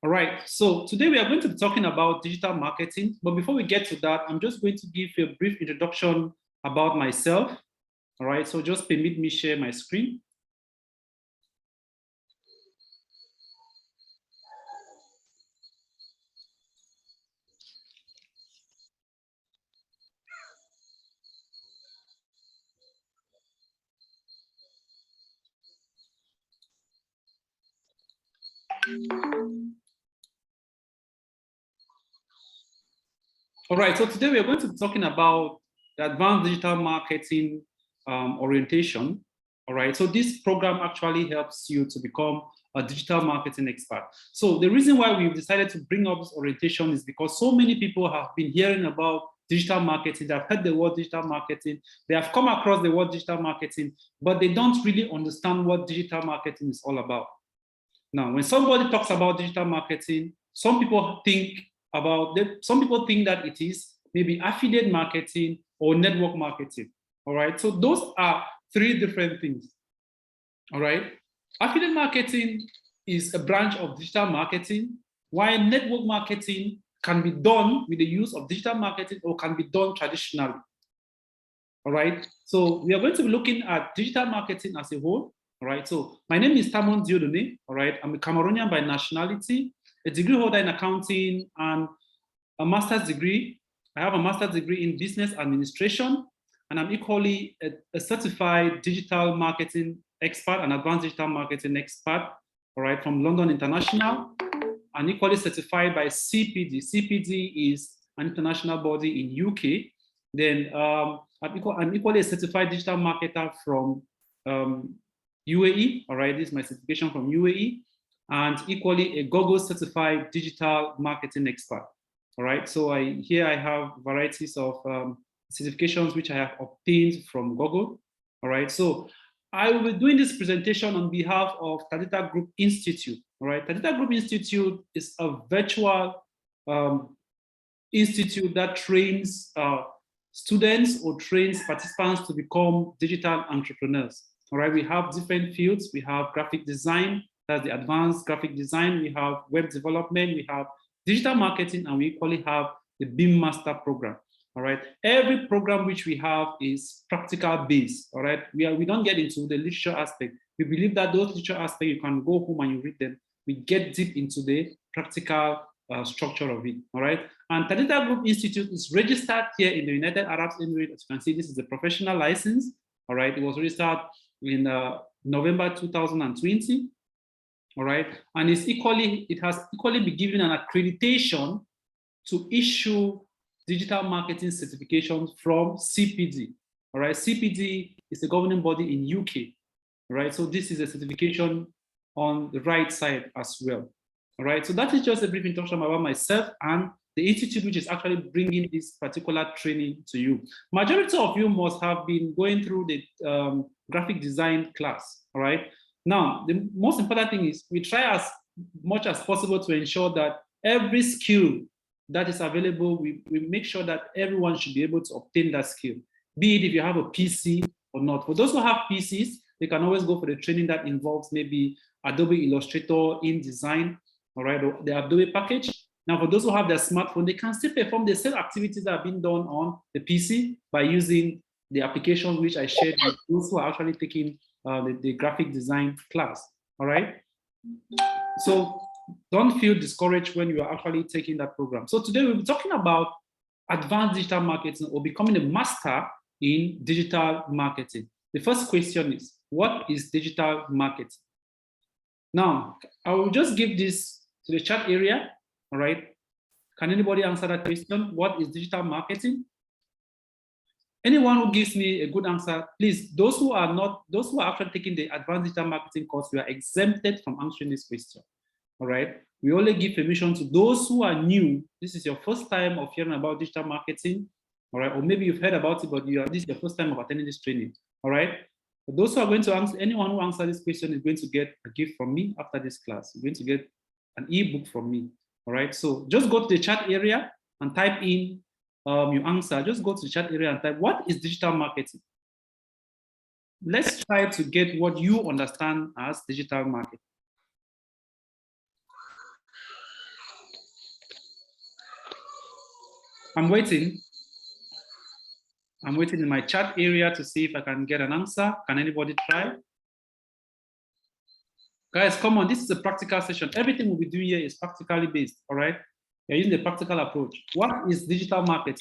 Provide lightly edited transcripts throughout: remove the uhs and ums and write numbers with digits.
All right, so today we are going to be talking about digital marketing, but before we get to that, I'm just going to give you a brief introduction about myself. All right, so just permit me share my screen. All right, so today we are going to be talking about the advanced digital marketing orientation. All right, so this program actually helps you to become a digital marketing expert. So the reason why we've decided to bring up this orientation is because so many people have been hearing about digital marketing, they've heard the word digital marketing, they have come across the word digital marketing, but they don't really understand what digital marketing is all about. Now, when somebody talks about digital marketing, some people think that it is maybe affiliate marketing or network marketing. All right, so those are three different things. All right, affiliate marketing is a branch of digital marketing, while network marketing can be done with the use of digital marketing or can be done traditionally. All right, so we are going to be looking at digital marketing as a whole. All right, so my name is Tamon Diodone. All right, I'm a Cameroonian by nationality, a degree holder in accounting, and a master's degree. I have a master's degree in business administration, and I'm equally a certified digital marketing expert and advanced digital marketing expert, all right, from London International, and equally certified by CPD. CPD is an international body in UK. Then I'm equally a certified digital marketer from UAE, all right, this is my certification from UAE, and equally a Google certified digital marketing expert. All right, so here I have varieties of certifications which I have obtained from Google. All right, so I will be doing this presentation on behalf of Tadita Group Institute. All right, Tadita Group Institute is a virtual institute that trains students or trains participants to become digital entrepreneurs. All right, we have different fields. We have graphic design, that's the advanced graphic design. We have web development, we have digital marketing, and we equally have the BIM Master program. All right, every program which we have is practical based. All right, we don't get into the literature aspect. We believe that those literature aspects, you can go home and you read them. We get deep into the practical structure of it. All right, and Tadita Group Institute is registered here in the United Arab Emirates. As you can see, this is a professional license. All right, it was registered in November 2020. All right, and it has equally been given an accreditation to issue digital marketing certifications from CPD. All right, CPD is a governing body in UK. All right, so this is a certification on the right side as well. All right, so that is just a brief introduction about myself and the institute which is actually bringing this particular training to you. Majority of you must have been going through the graphic design class. All right. Now, the most important thing is we try as much as possible to ensure that every skill that is available, we make sure that everyone should be able to obtain that skill, be it if you have a PC or not. For those who have PCs, they can always go for the training that involves maybe Adobe Illustrator, InDesign, all right, or the Adobe package. Now, for those who have their smartphone, they can still perform the same activities that are being done on the PC by using the applications which I shared with those who are actually taking the graphic design class. All right, so don't feel discouraged when you are actually taking that program. So today we'll be talking about advanced digital marketing or becoming a master in digital marketing. The first question is, what is digital marketing? Now, I will just give this to the chat area. All right, can anybody answer that question? What is digital marketing? Anyone who gives me a good answer, please, those who are actually taking the advanced digital marketing course, we are exempted from answering this question. All right, we only give permission to those who are new. This is your first time of hearing about digital marketing. All right, or maybe you've heard about it, but this is your first time of attending this training. All right, but those who are going to answer, anyone who answers this question is going to get a gift from me after this class. You're going to get an ebook from me. All right, so just go to the chat area and type in your answer. Just go to the chat area and type, what is digital marketing? Let's try to get what you understand as digital marketing. I'm waiting. I'm waiting in my chat area to see if I can get an answer. Can anybody try? Guys, come on. This is a practical session. Everything we'll be doing here is practically based, all right? We're using the practical approach. What is digital marketing?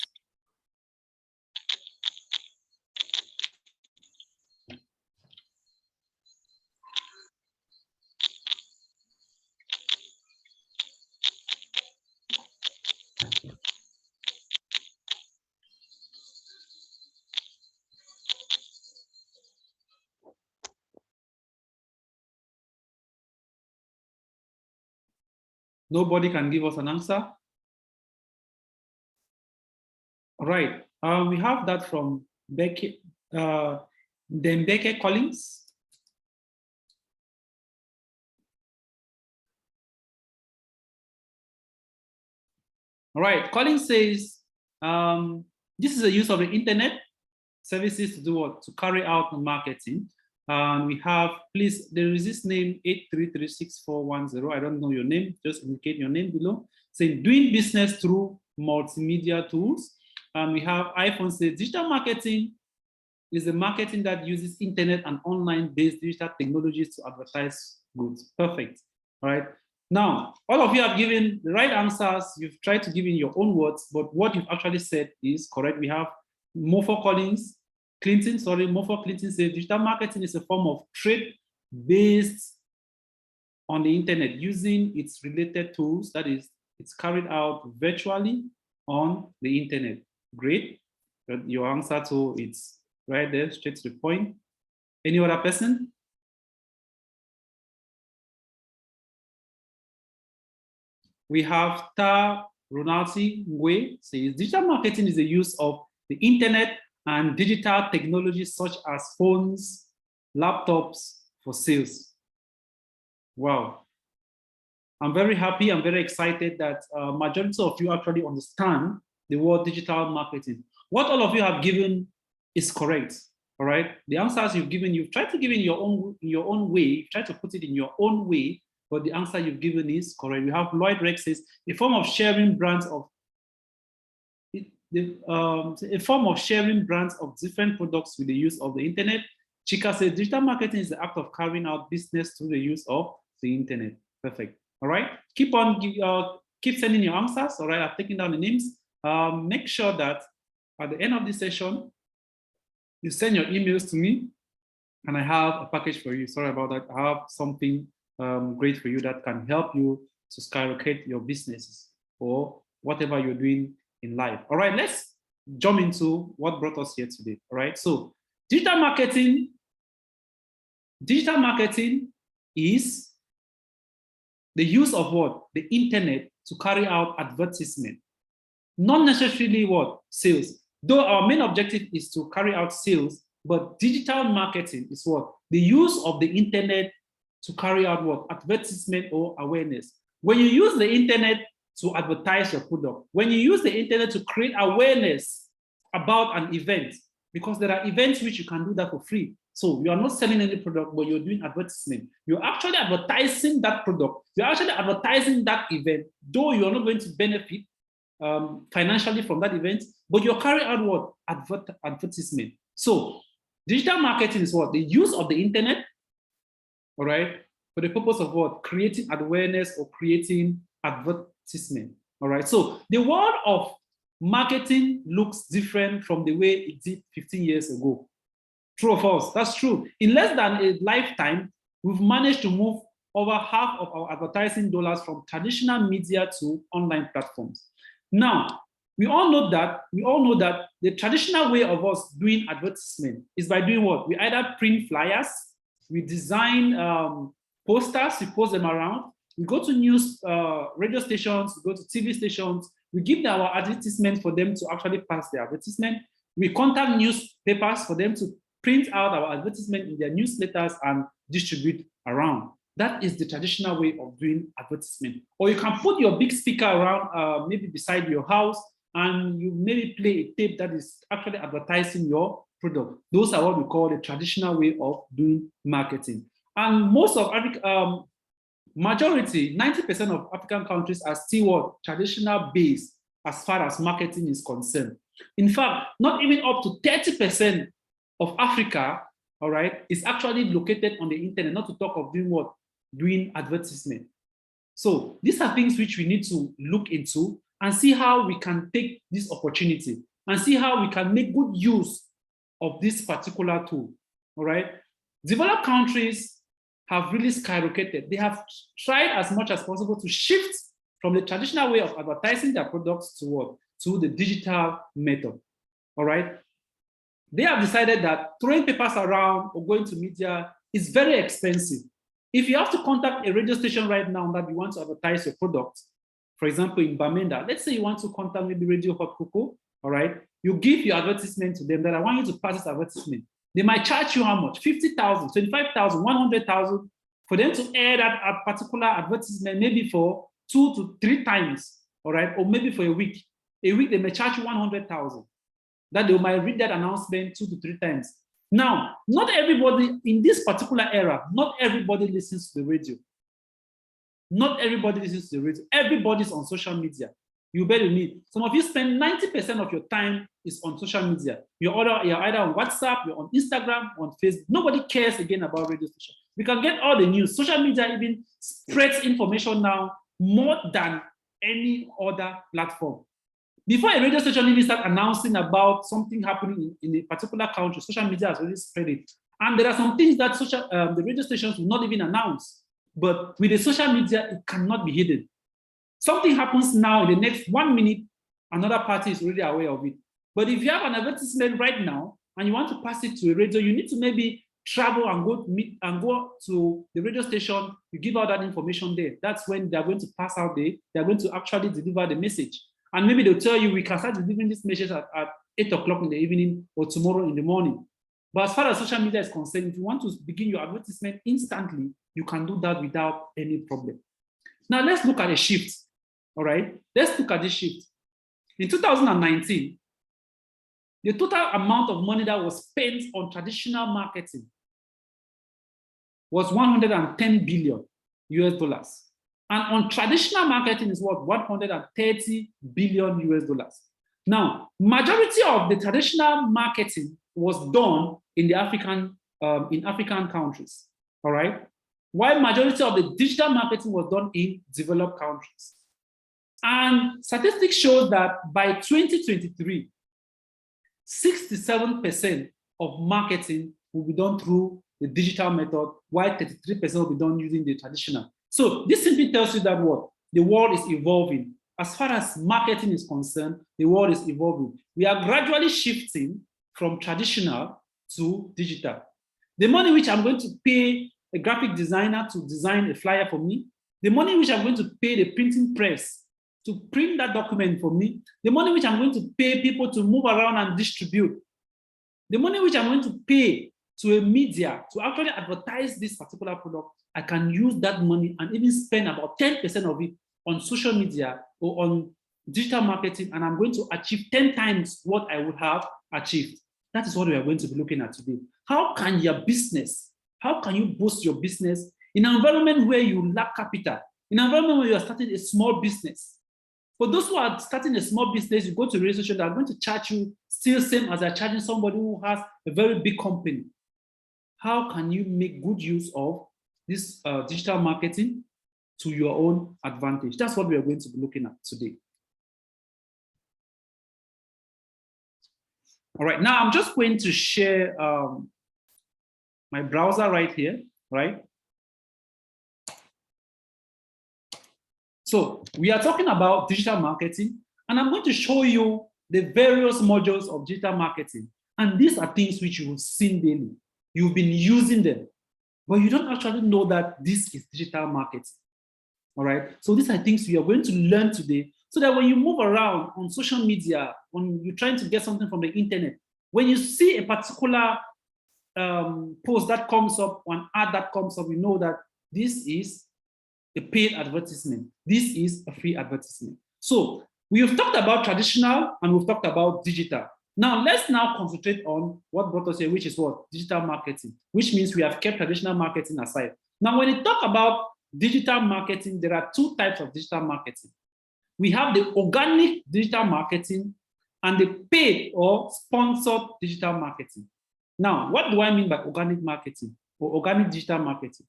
Nobody can give us an answer. All right. We have that from Becky, Dembeke Collins. All right. Collins says, this is a use of the internet services to do what? To carry out marketing. We have, please, there is this name 8336410. I don't know your name, just indicate your name below. Saying doing business through multimedia tools. We have iPhone says digital marketing is the marketing that uses internet and online-based digital technologies to advertise goods. Perfect. All right. Now, all of you have given the right answers. You've tried to give in your own words, but what you've actually said is correct. We have Mofo Clinton says digital marketing is a form of trade based on the internet using its related tools. That is, it's carried out virtually on the internet. Great. Your answer to it's right there, straight to the point. Any other person? We have Ta Ronaldi Ngwe says digital marketing is the use of the internet and digital technologies such as phones, laptops for sales. Wow. I'm very happy, I'm very excited that majority of you actually understand the word digital marketing. What all of you have given is correct, all right? The answers you've given, you've tried to give in your own way, you've tried to put it in your own way, but the answer you've given is correct. We have Lloyd Rex says, a form of sharing brands of different products with the use of the internet. Chika says, digital marketing is the act of carrying out business through the use of the internet. Perfect. All right. Keep sending your answers. All right. I've taken down the names. Make sure that at the end of the session, you send your emails to me, and I have a package for you. Sorry about that. I have something great for you that can help you to skyrocket your businesses or whatever you're doing in life. All right, let's jump into what brought us here today. All right, so digital marketing is the use of what? The internet to carry out advertisement. Not necessarily what? Sales. Though our main objective is to carry out sales, but digital marketing is what? The use of the internet to carry out what? Advertisement or awareness. When you use the internet to advertise your product, when you use the internet to create awareness about an event, because there are events which you can do that for free. So you are not selling any product, but you're doing advertisement. You're actually advertising that product. You're actually advertising that event, though you're not going to benefit financially from that event, but you're carrying out what? Advertisement. So digital marketing is what? The use of the internet, all right, for the purpose of what? Creating awareness or creating advertisement, all right? So the world of marketing looks different from the way it did 15 years ago. True or false? That's true. In less than a lifetime, we've managed to move over half of our advertising dollars from traditional media to online platforms. Now, we all know that the traditional way of us doing advertisement is by doing what? We either print flyers, we design posters, we post them around, we go to news radio stations, we go to TV stations, we give them our advertisement for them to actually pass their advertisement. We contact newspapers for them to print out our advertisement in their newsletters and distribute around. That is the traditional way of doing advertisement. Or you can put your big speaker around, maybe beside your house, and you maybe play a tape that is actually advertising your product. Those are what we call the traditional way of doing marketing. And most of Africa, majority, 90% of African countries are still what? Traditional based. as far as marketing is concerned. In fact, not even up to 30% of Africa, all right, is actually located on the internet, not to talk of doing what? Doing advertisement. So these are things which we need to look into and see how we can take this opportunity and see how we can make good use of this particular tool, all right? Developed countries have really skyrocketed. They have tried as much as possible to shift from the traditional way of advertising their products to what? To the digital method, all right? They have decided that throwing papers around or going to media is very expensive. If you have to contact a radio station right now that you want to advertise your product, for example, in Bamenda, let's say you want to contact maybe Radio Hot Cocoa, all right? You give your advertisement to them that I want you to pass this advertisement. They might charge you how much? 50,000, 25,000, 100,000 for them to air that particular advertisement maybe for 2 to 3 times, all right? Or maybe for a week. A week, they may charge you 100,000. That they might read that announcement 2 to 3 times. Now, not everybody in this particular era, not everybody listens to the radio. Not everybody listens to the radio. Everybody's on social media. You better me. Some of you spend 90% of your time is on social media. You're either on WhatsApp, you're on Instagram, on Facebook. Nobody cares again about radio station. We can get all the news. Social media even spreads information now more than any other platform. Before a radio station even start announcing about something happening in a particular country, social media has already spread it. And there are some things that the radio stations will not even announce. But with the social media, it cannot be hidden. Something happens now in the next 1 minute, another party is already aware of it. But if you have an advertisement right now and you want to pass it to a radio, you need to maybe travel and go to the radio station. You give out that information there. That's when they're going to pass out they're going to actually deliver the message. And maybe they'll tell you we can start delivering this message at 8 o'clock in the evening or tomorrow in the morning. But as far as social media is concerned, if you want to begin your advertisement instantly, you can do that without any problem. Now let's look at a shift. All right, let's look at this shift. In 2019, the total amount of money that was spent on traditional marketing was 110 billion US dollars. And on traditional marketing is what? 130 billion US dollars. Now, majority of the traditional marketing was done in the African countries, all right? While majority of the digital marketing was done in developed countries. And statistics show that by 2023, 67% of marketing will be done through the digital method, while 33% will be done using the traditional. So this simply tells you that what? The world is evolving. As far as marketing is concerned, the world is evolving. We are gradually shifting from traditional to digital. The money which I'm going to pay a graphic designer to design a flyer for me, the money which I'm going to pay the printing press to print that document for me, the money which I'm going to pay people to move around and distribute, the money which I'm going to pay to a media to actually advertise this particular product, I can use that money and even spend about 10% of it on social media or on digital marketing, and I'm going to achieve 10 times what I would have achieved. That is what we are going to be looking at today. How can your business, how can you boost your business in an environment where you lack capital, in an environment where you are starting a small business? For those who are starting a small business, you go to a radio station, they are going to charge you still same as they're charging somebody who has a very big company. How can you make good use of this digital marketing to your own advantage? That's what we are going to be looking at today. All right, now I'm just going to share my browser right here, right? So we are talking about digital marketing, and I'm going to show you the various modules of digital marketing. And these are things which you've seen daily. You've been using them, but you don't actually know that this is digital marketing. All right. So these are things we are going to learn today, so that when you move around on social media, when you're trying to get something from the internet, when you see a particular post that comes up, or an ad that comes up, you know that this is a paid advertisement. This is a free advertisement. So we've talked about traditional and we've talked about digital. Now let's now concentrate on what brought us here, which is what? Digital marketing, which means we have kept traditional marketing aside. Now, when you talk about digital marketing, there are 2 types of digital marketing. we have the organic digital marketing and the paid or sponsored digital marketing. Now, what do I mean by organic marketing or organic digital marketing?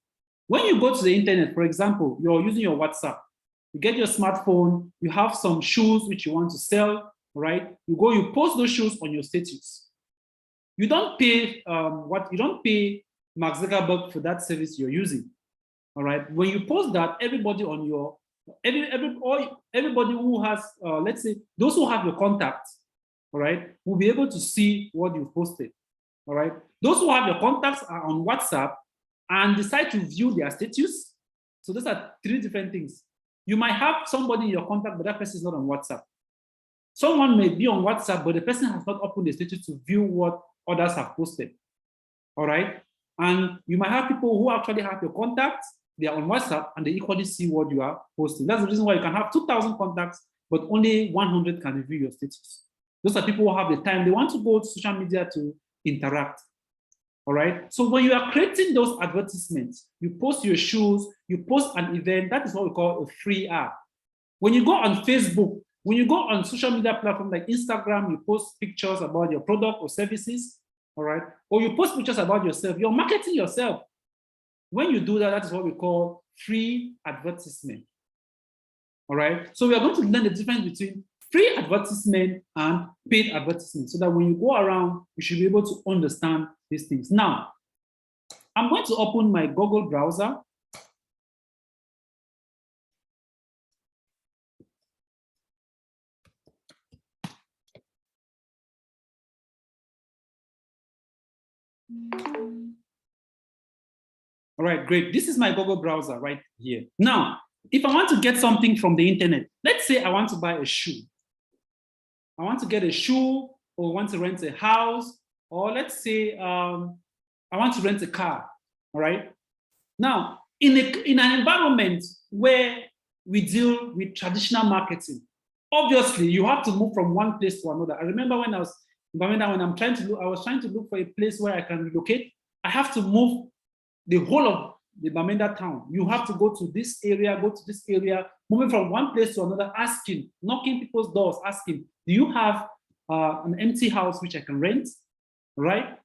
When you go to the internet, for example, you're using your WhatsApp, you get your smartphone, you have some shoes which you want to sell, right? You go, you post those shoes on your status. You don't pay you don't pay Mark Zuckerberg for that service you're using. All right. When you post that, everybody on your everybody who has let's say those who have your contacts, all right, will be able to see what you posted. All right. Those who have your contacts are on WhatsApp and decide to view their status. So those are three different things. You might have somebody in your contact, but that person is not on WhatsApp. Someone may be on WhatsApp, but the person has not opened the status to view what others have posted. All right. And you might have people who actually have your contacts, they are on WhatsApp and they equally see what you are posting. That's the reason why you can have 2,000 contacts, but only 100 can view your status. Those are people who have the time. They want to go to social media to interact. All right. So when you are creating those advertisements, you post your shoes, you post an event, that is what we call a free ad. When you go on Facebook, when you go on social media platforms like Instagram, you post pictures about your product or services, all right? Or you post pictures about yourself, you're marketing yourself. When you do that, that is what we call free advertisement, all right? So we are going to learn the difference between free advertisement and paid advertisement so that when you go around, you should be able to understand these things. Now, I'm going to open my Google browser. All right, great. This is my Google browser right here. Now, if I want to get something from the internet, let's say I want to buy a shoe. I want to get a shoe or want to rent a house, or let's say I want to rent a car, all right? Now, in an environment where we deal with traditional marketing, obviously you have to move from one place to another. I remember when I was trying to look for a place where I can relocate. I have to move the whole of the Bamenda town. You have to go to this area, go to this area, moving from one place to another, asking, knocking people's doors, asking, do you have an empty house which I can rent, right?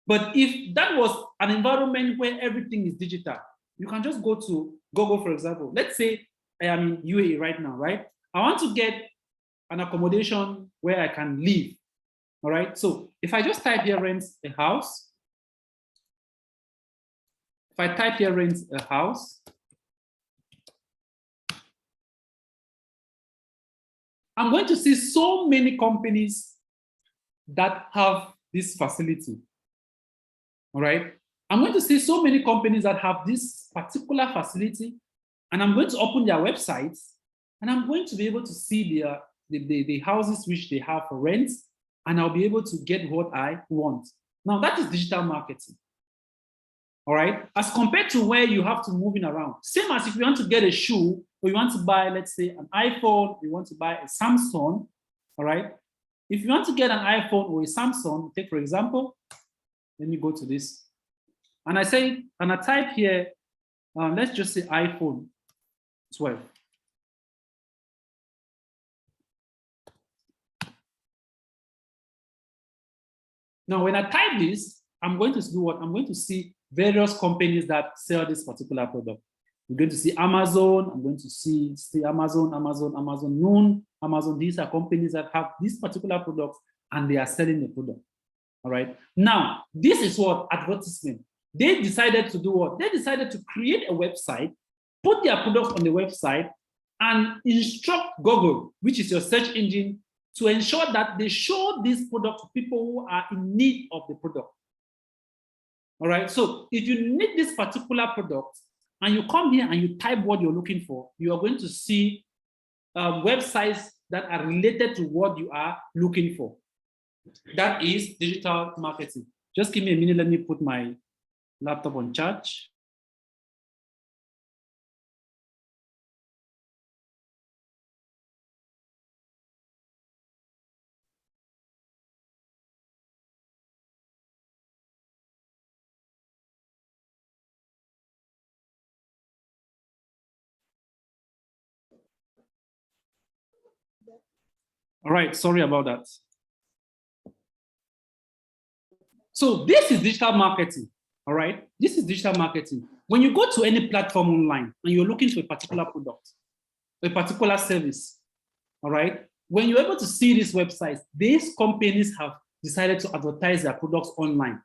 But if that was an environment where everything is digital, you can just go to Google, for example. Let's say I am in UAE right now, right? I want to get an accommodation where I can live, all right? So if I just type here, rent a house, if I type here, rent a house, I'm going to see so many companies that have this facility. All right. I'm going to see so many companies that have this particular facility, and I'm going to open their websites, and I'm going to be able to see the houses which they have for rent, and I'll be able to get what I want. Now, that is digital marketing. All right, as compared to where you have to move in around. Same as if you want to get a shoe, or you want to buy, let's say, an iPhone, you want to buy a Samsung, all right? If you want to get an iPhone or a Samsung, take for example, let me go to this. And I type here, let's just say iPhone 12. Now, when I type this, I'm going to do what? I'm going to see various companies that sell this particular product. I'm going to see Amazon. I'm going to see Amazon, Noon, Amazon. These are companies that have this particular product and they are selling the product. All right. Now, this is what advertisement. They decided to do what? They decided to create a website, put their products on the website, and instruct Google, which is your search engine, to ensure that they show this product to people who are in need of the product. All right, so if you need this particular product and you come here and you type what you're looking for, you are going to see websites that are related to what you are looking for. That is digital marketing. Just give me a minute, let me put my laptop on charge. All right, sorry about that. So this is digital marketing, all right? This is digital marketing. When you go to any platform online and you're looking for a particular product, a particular service, all right? When you're able to see these websites, these companies have decided to advertise their products online.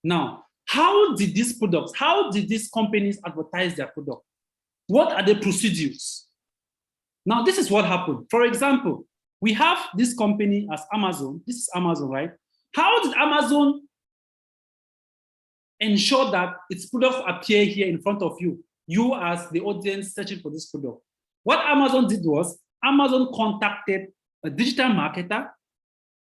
Now, how did these companies advertise their product? What are the procedures? Now, this is what happened. For example, we have this company as Amazon. This is Amazon, right? How did Amazon ensure that its products appear here in front of you, you as the audience searching for this product? What Amazon did was Amazon contacted a digital marketer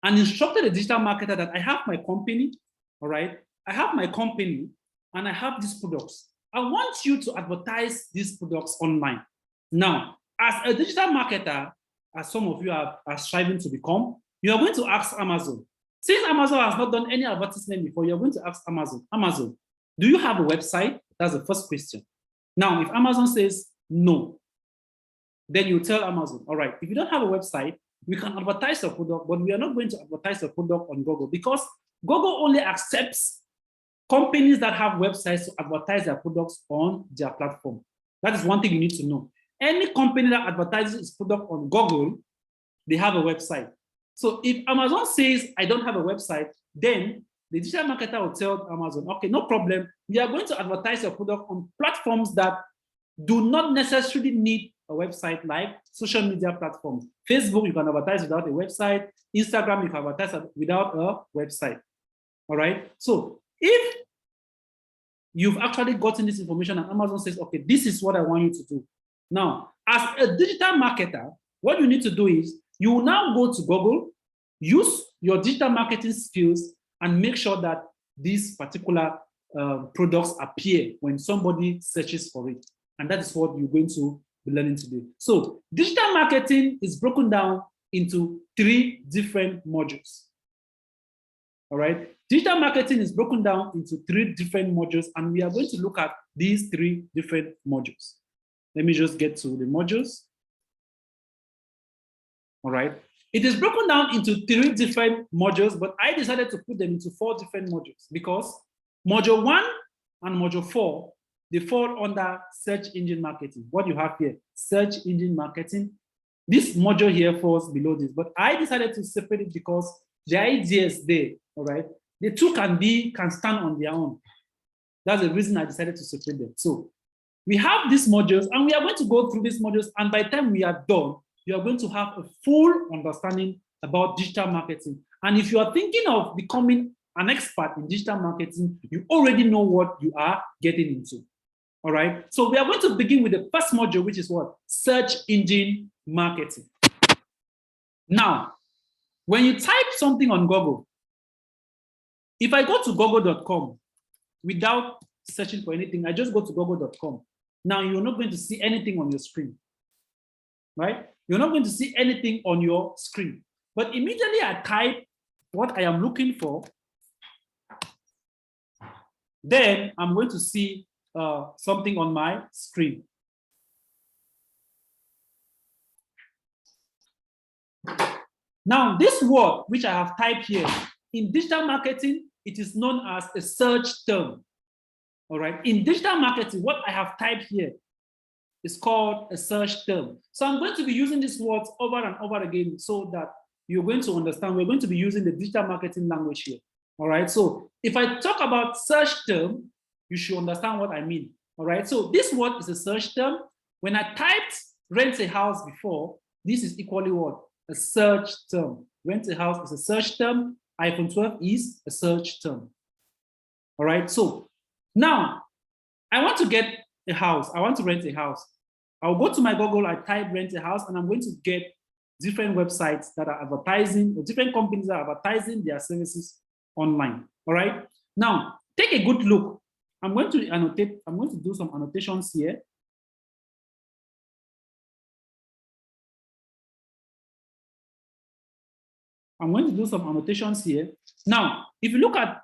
and instructed a digital marketer that I have my company, all right? I have my company and I have these products. I want you to advertise these products online. Now, as a digital marketer, as some of you are striving to become, you are going to ask Amazon. Since Amazon has not done any advertisement before, you're going to ask Amazon, do you have a website? That's the first question. Now, if Amazon says no, then you tell Amazon, all right, if you don't have a website, we can advertise your product, but we are not going to advertise your product on Google because Google only accepts companies that have websites to advertise their products on their platform. That is one thing you need to know. Any company that advertises its product on Google, they have a website. So if Amazon says, I don't have a website, then the digital marketer will tell Amazon, okay, no problem. We are going to advertise your product on platforms that do not necessarily need a website, like social media platforms. Facebook, you can advertise without a website. Instagram, you can advertise without a website. All right. So if you've actually gotten this information and Amazon says, okay, this is what I want you to do. Now, as a digital marketer, what you need to do is you will now go to Google, use your digital marketing skills, and make sure that these particular products appear when somebody searches for it. And that is what you're going to be learning to do. So digital marketing is broken down into 3 different modules. All right. Digital marketing is broken down into 3 different modules, and we are going to look at these 3 different modules. Let me just get to the modules. All right. It is broken down into 3 different modules, but I decided to put them into 4 different modules because module 1 and module 4, they fall under search engine marketing. What you have here, search engine marketing. This module here falls below this, but I decided to separate it because the ideas there, all right, the 2 can stand on their own. That's the reason I decided to separate them. So we have these modules, and we are going to go through these modules, and by the time we are done, you are going to have a full understanding about digital marketing. And if you are thinking of becoming an expert in digital marketing, you already know what you are getting into. All right. So we are going to begin with the first module, which is what? Search engine marketing. Now, when you type something on Google, if I go to google.com without searching for anything, I just go to google.com. Now, you're not going to see anything on your screen, right? You're not going to see anything on your screen. But immediately I type what I am looking for, then I'm going to see something on my screen. Now, this word, which I have typed here, in digital marketing, it is known as a search term. All right. In digital marketing, what I have typed here is called a search term. So I'm going to be using these words over and over again so that you're going to understand. We're going to be using the digital marketing language here. All right. So if I talk about search term, you should understand what I mean. All right. So this word is a search term. When I typed rent a house before, this is equally what? A search term. Rent a house is a search term. iPhone 12 is a search term. All right. So now I want to get a house. I want to rent a house. I'll go to my Google, I type rent a house, and I'm going to get different websites that are advertising, or different companies that are advertising their services online. All right. Now, take a good look. I'm going to annotate, I'm going to do some annotations here. I'm going to do some annotations here. Now, if you look at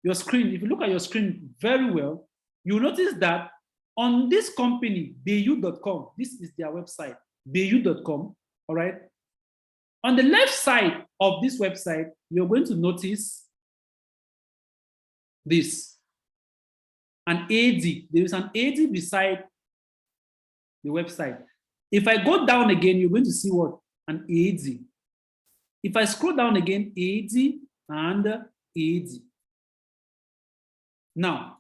your screen, very well, you'll notice that on this company, bayu.com, this is their website, bayu.com, all right? On the left side of this website, you're going to notice this, an AD. There is an AD beside the website. If I go down again, you're going to see what? An AD. If I scroll down again, AD and AD. Now,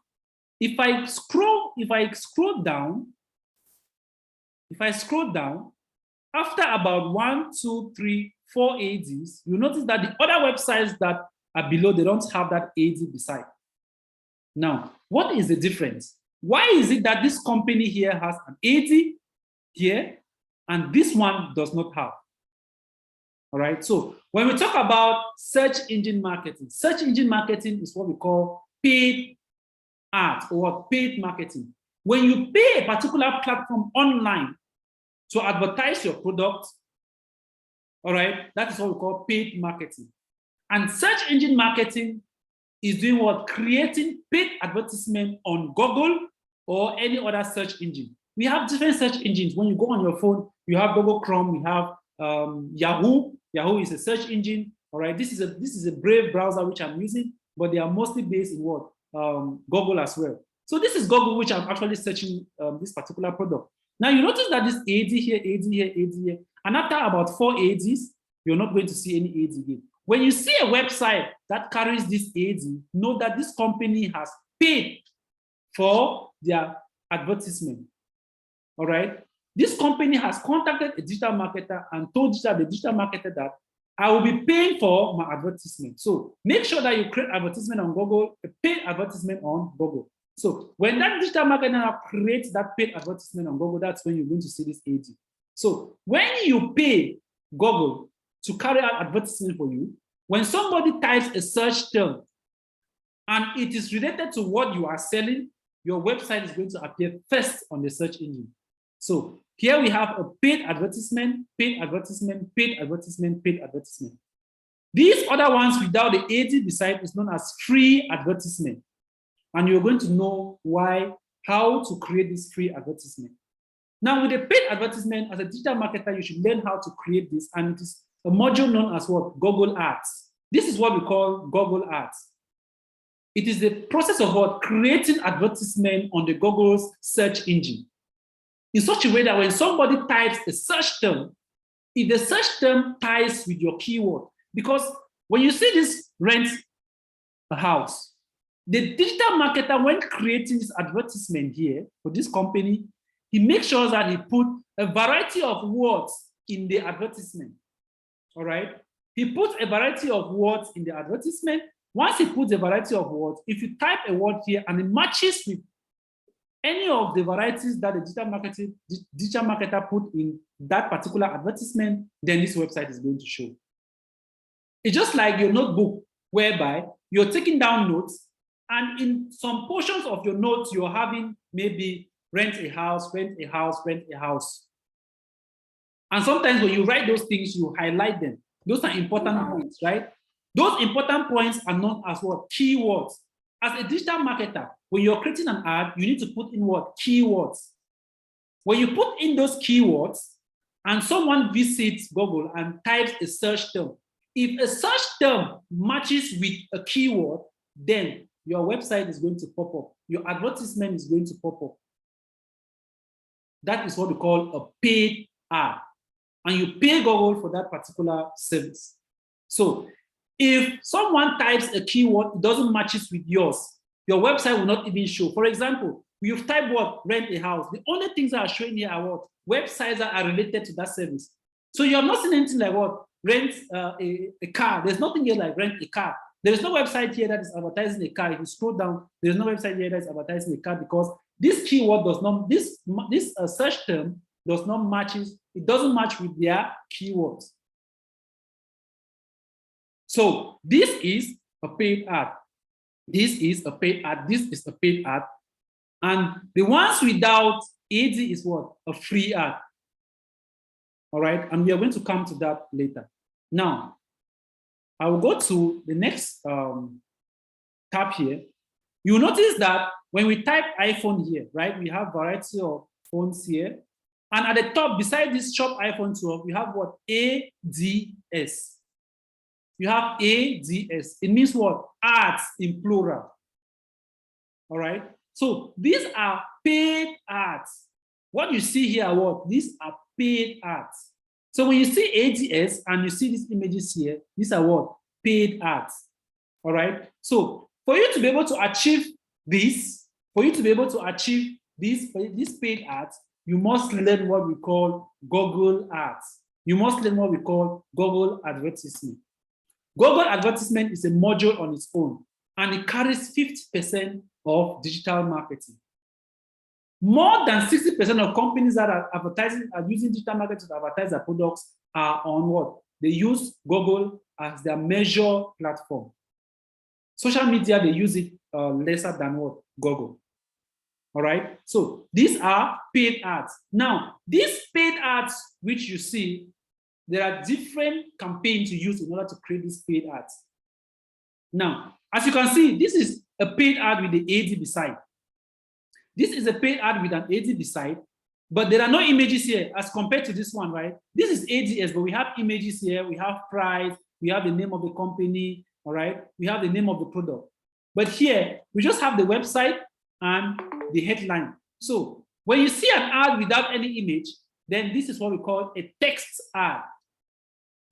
if I scroll down, after about 1, 2, 3, 4 ADs, you notice that the other websites that are below, they don't have that AD beside. Now, what is the difference? Why is it that this company here has an AD here and this one does not have? All right, so when we talk about search engine marketing is what we call paid ads or paid marketing. When you pay a particular platform online to advertise your product, all right, that is what we call paid marketing. And search engine marketing is doing what? Creating paid advertisement on Google or any other search engine. We have different search engines. When you go on your phone, you have Google Chrome, we have Yahoo. Yahoo is a search engine. All right, this is a Brave browser which I'm using, but they are mostly based in what? Google as well. So this is Google, which I'm actually searching this particular product. Now you notice that this AD here, AD here, AD here, and after about 4 ADs, you're not going to see any AD again. When you see a website that carries this AD, know that this company has paid for their advertisement. All right. This company has contacted a digital marketer and told the digital marketer that I will be paying for my advertisement. So make sure that you create advertisement on Google, a paid advertisement on Google. So when that digital marketer now creates that paid advertisement on Google, that's when you're going to see this AD. So when you pay Google to carry out advertisement for you, when somebody types a search term and it is related to what you are selling, your website is going to appear first on the search engine. So here we have a paid advertisement, paid advertisement, paid advertisement, paid advertisement. These other ones without the AD beside is known as free advertisement. And you're going to know how to create this free advertisement. Now with the paid advertisement, as a digital marketer, you should learn how to create this, and it is a module known as what? Google Ads. This is what we call Google Ads. It is the process of what? Creating advertisement on the Google's search engine in such a way that when somebody types a search term, if the search term ties with your keyword, because when you see this rent a house, the digital marketer, when creating this advertisement here for this company, he makes sure that he put a variety of words in the advertisement. All right. He puts a variety of words in the advertisement. Once he puts a variety of words, if you type a word here and it matches with any of the varieties that the digital marketer put in that particular advertisement, then this website is going to show. It's just like your notebook, whereby you're taking down notes, and in some portions of your notes, you're having maybe rent a house, rent a house, rent a house. And sometimes when you write those things, you highlight them. Those are important points, right? Those important points are known as what? Keywords. As a digital marketer, when you're creating an ad, you need to put in what? Keywords. When you put in those keywords and someone visits Google and types a search term, if a search term matches with a keyword, then your website is going to pop up. Your advertisement is going to pop up. That is what we call a paid ad. And you pay Google for that particular service. So if someone types a keyword, it doesn't match with yours, your website will not even show. For example, you've typed what? Rent a house. The only things that are showing here are what? Websites that are related to that service. So you have not seen anything like what? Rent a car. There's nothing here like rent a car. There is no website here that is advertising a car. If you scroll down, there's no website here that is advertising a car, because this keyword does not, this search term does not match, it doesn't match with their keywords. So this is a paid ad. This is a paid ad. This is a paid ad. And the ones without AD is what? A free ad. All right. And we are going to come to that later. Now, I will go to the next tab here. You notice that when we type iPhone here, right, we have variety of phones here. And at the top, beside this shop iPhone 12, you have what? ADS. You have ADS. It means what? Ads in plural. All right. So these are paid ads. What you see here are what? These are paid ads. So when you see ADS and you see these images here, these are what? Paid ads. All right. So for you to be able to achieve this, for you to be able to achieve these paid ads, you must learn what we call Google Ads. You must learn what we call Google Advertisement. Google Advertisement is a module on its own, and it carries 50% of digital marketing. More than 60% of companies that are advertising are using digital marketing to advertise their products are on what? They use Google as their measure platform. Social media, they use it lesser than what? Google. All right. So these are paid ads. Now, these paid ads, which you see, there are different campaigns to use in order to create these paid ads. Now, as you can see, this is a paid ad with the AD beside. This is a paid ad with an AD beside, but there are no images here as compared to this one, right? This is ADS, but we have images here. We have price. We have the name of the company. All right. We have the name of the product. But here, we just have the website and the headline. So when you see an ad without any image, then this is what we call a text ad.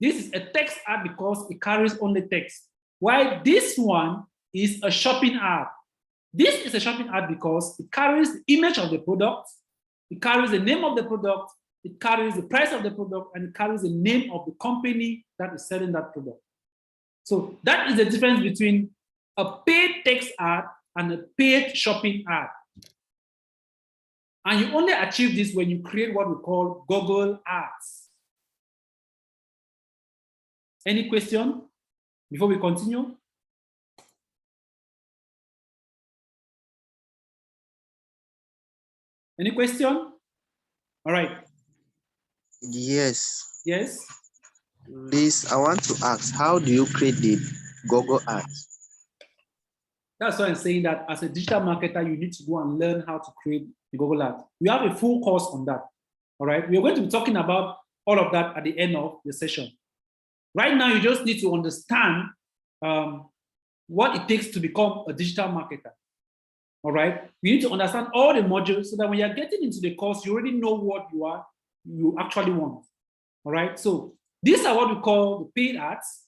This is a text ad because it carries only text. While this one is a shopping ad. This is a shopping ad because it carries the image of the product, it carries the name of the product, it carries the price of the product, and it carries the name of the company that is selling that product. So that is the difference between a paid text ad and a paid shopping ad. And you only achieve this when you create what we call Google Ads. Any question before we continue? Any question? All right. Yes. Yes. Liz, I want to ask, how do you create the Google Ads? That's why I'm saying that as a digital marketer, you need to go and learn how to create the Google Ads. We have a full course on that. All right. We are going to be talking about all of that at the end of the session. Right now, you just need to understand what it takes to become a digital marketer. All right. You need to understand all the modules so that when you're getting into the course, you already know what you actually want. All right. So these are what we call the paid ads.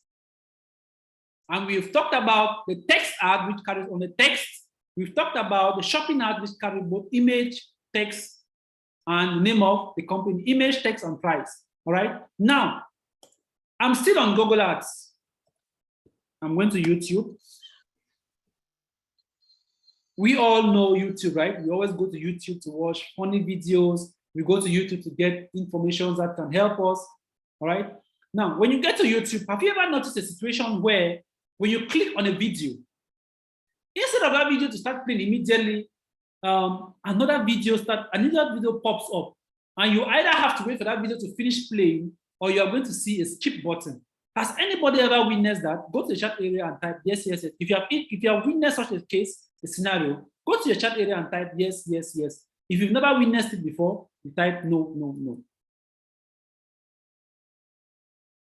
And we've talked about the text ad, which carries only text. We've talked about the shopping ad, which carries both image, text, and the name of the company, image, text, and price. All right. Now, I'm still on Google Ads. I'm going to YouTube. We all know YouTube, right? We always go to YouTube to watch funny videos. We go to YouTube to get information that can help us. All right. Now, when you get to YouTube, have you ever noticed a situation where when you click on a video, instead of that video to start playing immediately, another video pops up, and you either have to wait for that video to finish playing, or you are going to see a skip button. Has anybody ever witnessed that? Go to the chat area and type yes, yes, yes. If you have witnessed such a case, a scenario, go to your chat area and type yes, yes, yes. If you've never witnessed it before, you type no, no, no.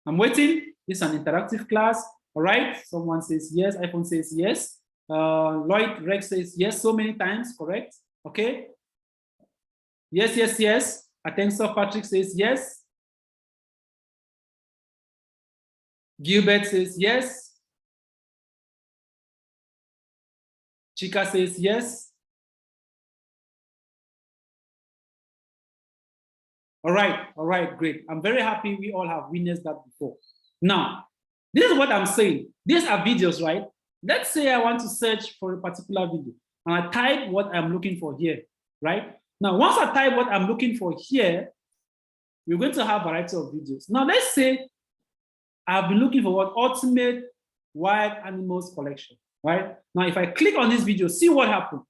I'm waiting. This is an interactive class. All right. Someone says yes. iPhone says yes. Lloyd Rex says yes so many times. Correct. Okay. Yes, yes, yes. I think so. Patrick says yes. Gilbert says yes. Chika says yes. All right, great. I'm very happy we all have witnessed that before. Now, this is what I'm saying. These are videos, right? Let's say I want to search for a particular video, and I type what I'm looking for here, right? Now, once I type what I'm looking for here, we're going to have a variety of videos. Now, let's say I've been looking for what ultimate wild animals collection, right? Now, if I click on this video, see what happens.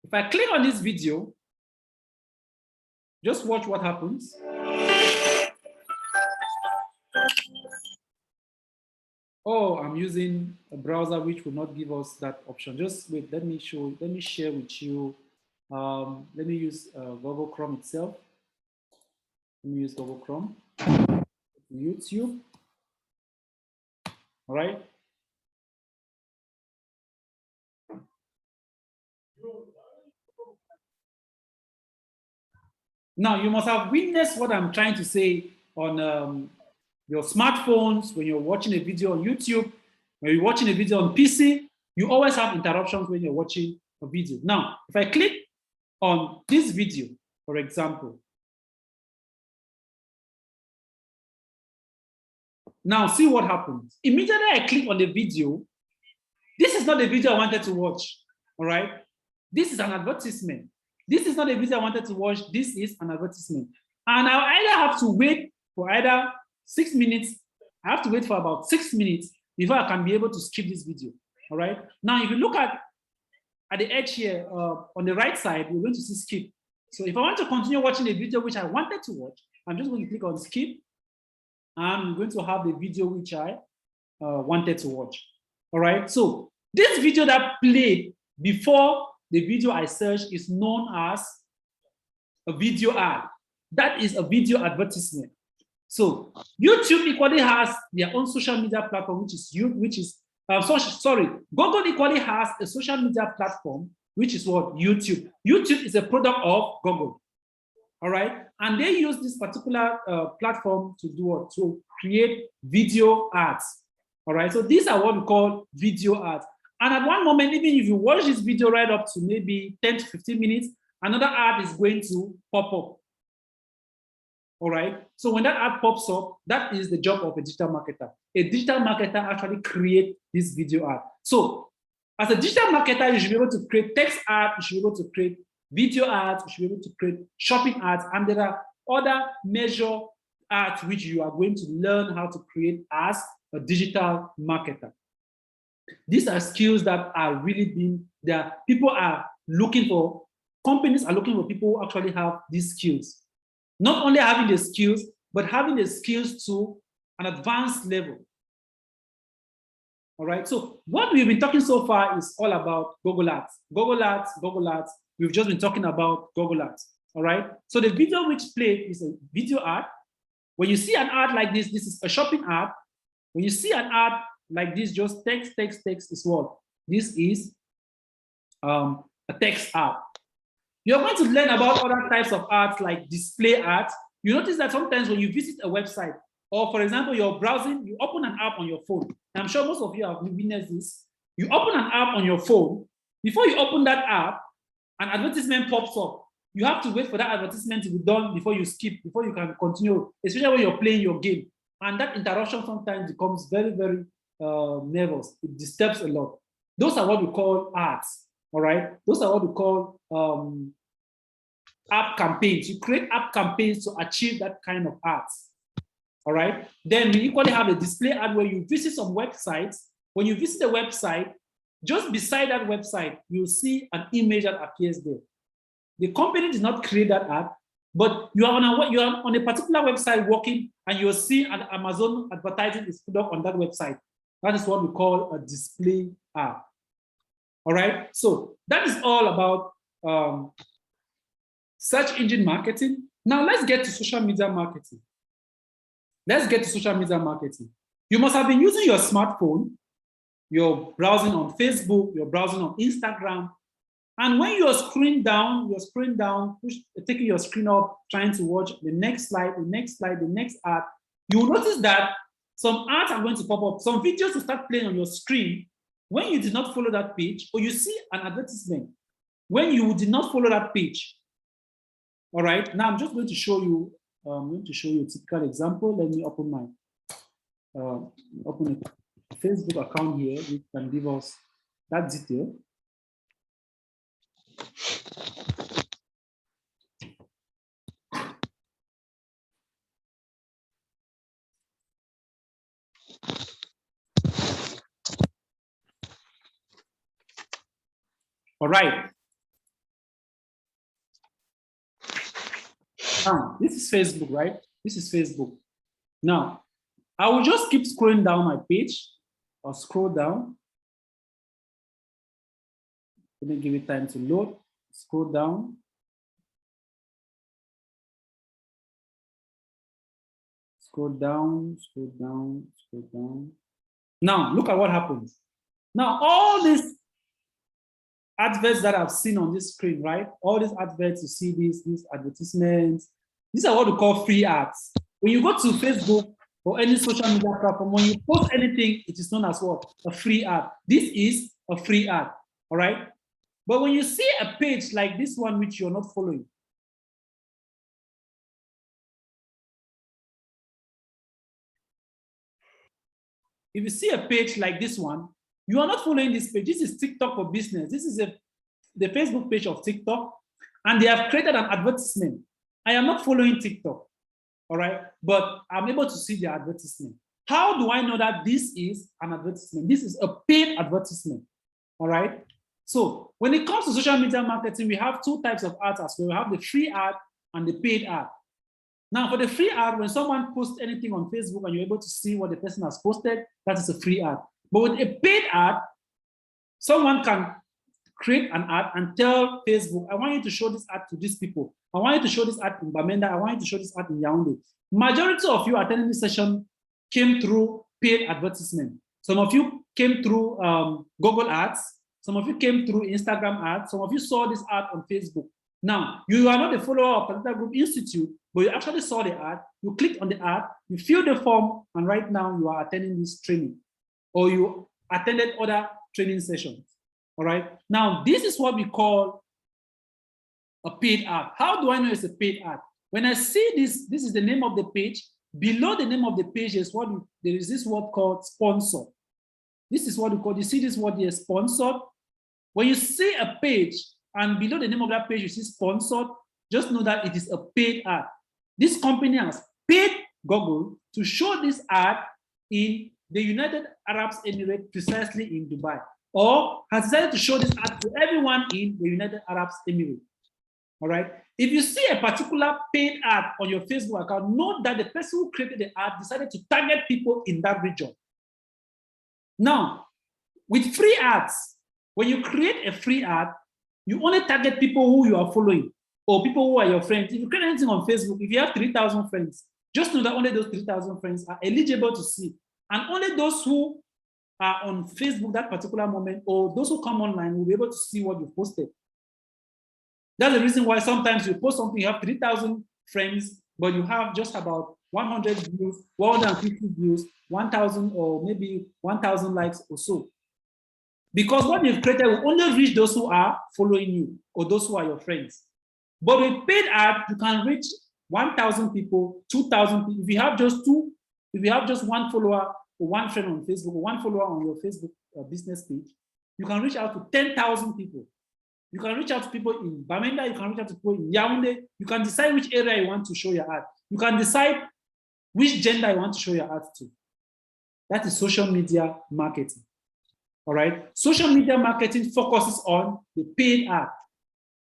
If I click on this video, just watch what happens. Oh, I'm using a browser which will not give us that option. Just wait, let me share with you Let me use Google Chrome itself. Let me use Google Chrome. YouTube. All right. Now, you must have witnessed what I'm trying to say on your smartphones, when you're watching a video on YouTube, when you're watching a video on PC, you always have interruptions when you're watching a video. Now, if I click on this video, for example, now see what happens. Immediately I click on the video. This is not the video I wanted to watch, all right? This is an advertisement. This is not the video I wanted to watch. This is an advertisement. And I'll either have to wait for either 6 minutes. I have to wait for about 6 minutes before I can be able to skip this video, all right? Now, if you look at the edge here, on the right side, you're going to see skip. So if I want to continue watching the video which I wanted to watch, I'm just going to click on skip, and I'm going to have the video which I wanted to watch, all right? So this video that played before the video I searched is known as a video ad. That is a video advertisement. So YouTube equally has their own social media platform, Google equally has a social media platform, which is what? YouTube. YouTube is a product of Google, all right? And they use this particular platform to do what? To create video ads, all right? So these are what we call video ads. And at one moment, even if you watch this video right up to maybe 10 to 15 minutes, another ad is going to pop up. All right. So when that ad pops up, that is the job of a digital marketer. A digital marketer actually creates this video ad. So as a digital marketer, you should be able to create text ads, you should be able to create video ads, you should be able to create shopping ads, and there are other major ads which you are going to learn how to create as a digital marketer. These are skills that are really being there. People are looking for, companies are looking for people who actually have these skills. Not only having the skills, but having the skills to an advanced level. All right, so what we've been talking so far is all about Google Ads. Google Ads, Google Ads. We've just been talking about Google Ads. All right, so the video which played is a video ad. When you see an ad like this is a shopping ad. When you see an ad like this, just text is what? This is a text ad. You're going to learn about other types of ads like display ads. You notice that sometimes when you visit a website, or for example, you're browsing, you open an app on your phone. And I'm sure most of you have witnessed this. You open an app on your phone. Before you open that app, an advertisement pops up. You have to wait for that advertisement to be done before you skip, before you can continue, especially when you're playing your game. And that interruption sometimes becomes very, very nervous. It disturbs a lot. Those are what we call ads. All right, those are what we call app campaigns. You create app campaigns to achieve that kind of ads. All right, then we equally have a display ad where you visit some websites. When you visit a website, just beside that website, you'll see an image that appears there. The company did not create that ad, but you are on a particular website working, and you'll see an Amazon advertising its product on that website. That is what we call a display ad. All right, so that is all about search engine marketing. Now let's get to social media marketing. Let's get to social media marketing. You must have been using your smartphone. You're browsing on Facebook, you're browsing on Instagram. And when you're scrolling down, taking your screen up, trying to watch the next slide, the next ad, you will notice that some ads are going to pop up. Some videos will start playing on your screen when you did not follow that page, or you see an advertisement when you did not follow that page. All right, now I'm just going to show you, a typical example. Let me open my open a Facebook account here, which can give us that detail. All right. Now, this is Facebook, right? This is Facebook. Now, I will just keep scrolling down my page. I'll scroll down. Let me give it time to load. scroll down. Scroll down, scroll down, scroll down. Now, look at what happens. Now, all these adverts that I've seen on this screen, right? All these adverts, you see these advertisements. These are what we call free ads. When you go to Facebook or any social media platform, when you post anything, it is known as what? A free ad. This is a free ad, all right? But when you see a page like this one, which you're not following, if you see a page like this one, you are not following this page. This is TikTok for business. This is the Facebook page of TikTok, and they have created an advertisement. I am not following TikTok, all right? But I'm able to see the advertisement. How do I know that this is an advertisement? This is a paid advertisement, all right? So when it comes to social media marketing, we have two types of ads as well. We have the free ad and the paid ad. Now, for the free ad, when someone posts anything on Facebook and you're able to see what the person has posted, that is a free ad. But with a paid ad, someone can create an ad and tell Facebook, I want you to show this ad to these people. I want you to show this ad in Bamenda. I want you to show this ad in Yaoundé. Majority of you attending this session came through paid advertisement. Some of you came through Google ads. Some of you came through Instagram ads. Some of you saw this ad on Facebook. Now, you are not a follower of Particular Group Institute, but you actually saw the ad, you clicked on the ad, you filled the form, and right now you are attending this training, or you attended other training sessions, all right? Now, this is what we call a paid ad. How do I know it's a paid ad? When I see this, this is the name of the page. Below the name of the page is there is this word called sponsor. This is what we call, you see this word here, sponsored. When you see a page, and below the name of that page, you see sponsored, just know that it is a paid ad. This company has paid Google to show this ad in the United Arab Emirates, precisely in Dubai, or has decided to show this ad to everyone in the United Arab Emirates. All right. If you see a particular paid ad on your Facebook account, note that the person who created the ad decided to target people in that region. Now, with free ads, when you create a free ad, you only target people who you are following or people who are your friends. If you create anything on Facebook, if you have 3,000 friends, just know that only those 3,000 friends are eligible to see. And only those who are on Facebook that particular moment, or those who come online, will be able to see what you posted. That's the reason why sometimes you post something, you have 3,000 friends, but you have just about 100 views, 150 views, 1,000 or maybe 1,000 likes or so. Because what you've created will only reach those who are following you or those who are your friends. But with paid ad, you can reach 1,000 people, 2,000 people. If you have just one follower or one friend on Facebook or one follower on your Facebook business page, you can reach out to 10,000 people. You can reach out to people in Bamenda, you can reach out to people in Yaoundé. You can decide which area you want to show your ad. You can decide which gender you want to show your ad to. That is social media marketing. All right. Social media marketing focuses on the paid ad.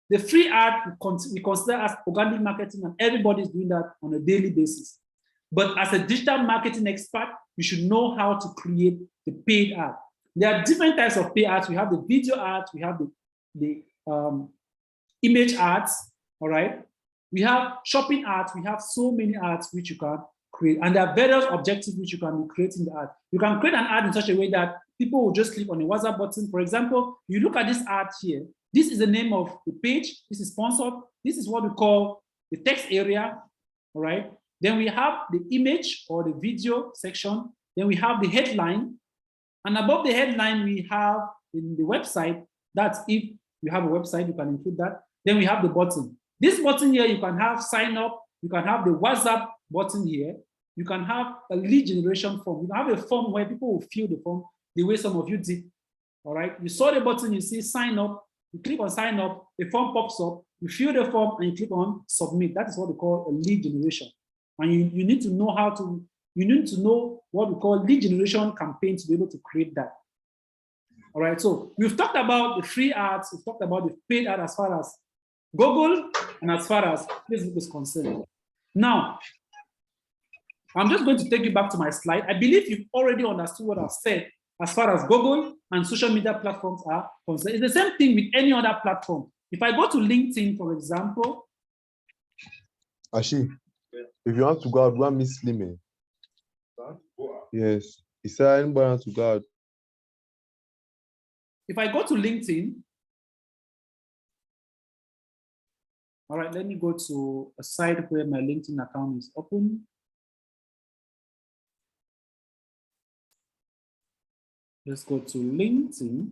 The free ad we consider as organic marketing, and everybody is doing that on a daily basis. But as a digital marketing expert, you should know how to create the paid ad. There are different types of paid ads. We have the video ads, we have the image ads, all right? We have shopping ads, we have so many ads which you can create, and there are various objectives which you can be creating the ad. You can create an ad in such a way that people will just click on the WhatsApp button. For example, you look at this ad here. This is the name of the page. This is sponsored. This is what we call the text area, all right? Then we have the image or the video section. Then we have the headline. And above the headline, we have in the website, that's if you have a website, you can include that. Then we have the button. This button here, you can have sign up. You can have the WhatsApp button here. You can have a lead generation form. You can have a form where people will fill the form the way some of you did, all right? You saw the button, you see sign up, you click on sign up, the form pops up, you fill the form and you click on submit. That is what we call a lead generation. And you need to know what we call lead generation campaign to be able to create that. All right, so we've talked about the free ads, we've talked about the paid ad as far as Google and as far as Facebook is concerned. Now, I'm just going to take you back to my slide. I believe you've already understood what I've said as far as Google and social media platforms are concerned. It's the same thing with any other platform. If I go to LinkedIn, for example. Ashi, if you want to go out, go and meet Slimmy. Yes. He said anybody wants to go out. If I go to LinkedIn, all right, let me go to a site where my LinkedIn account is open. Let's go to LinkedIn.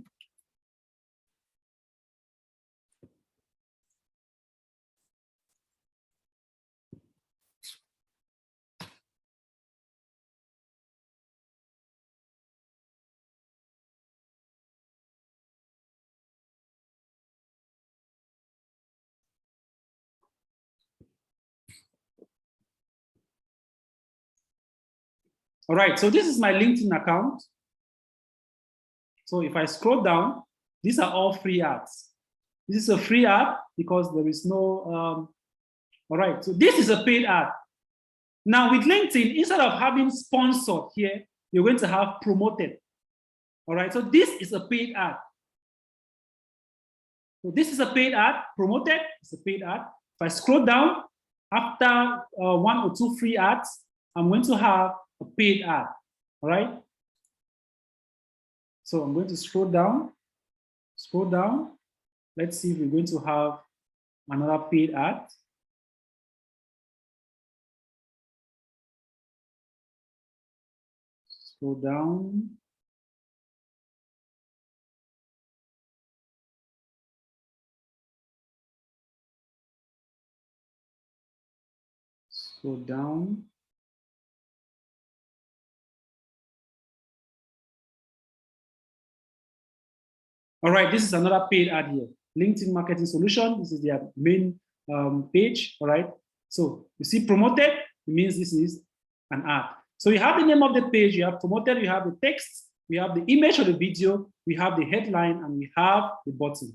All right, so this is my LinkedIn account. So if I scroll down, these are all free ads. This is a free ad because there is no, all right, so this is a paid ad. Now with LinkedIn, instead of having sponsored here, you're going to have promoted. All right, so this is a paid ad. So this is a paid ad, promoted, it's a paid ad. If I scroll down, after 1 or 2 free ads, I'm going to have a paid ad, all right? So I'm going to scroll down. Let's see if we're going to have another paid ad. Scroll down. Scroll down. All right, this is another paid ad here. LinkedIn Marketing Solution. This is their main page. All right. So you see promoted, it means this is an ad. So you have the name of the page, you have promoted, you have the text, we have the image of the video, we have the headline, and we have the button.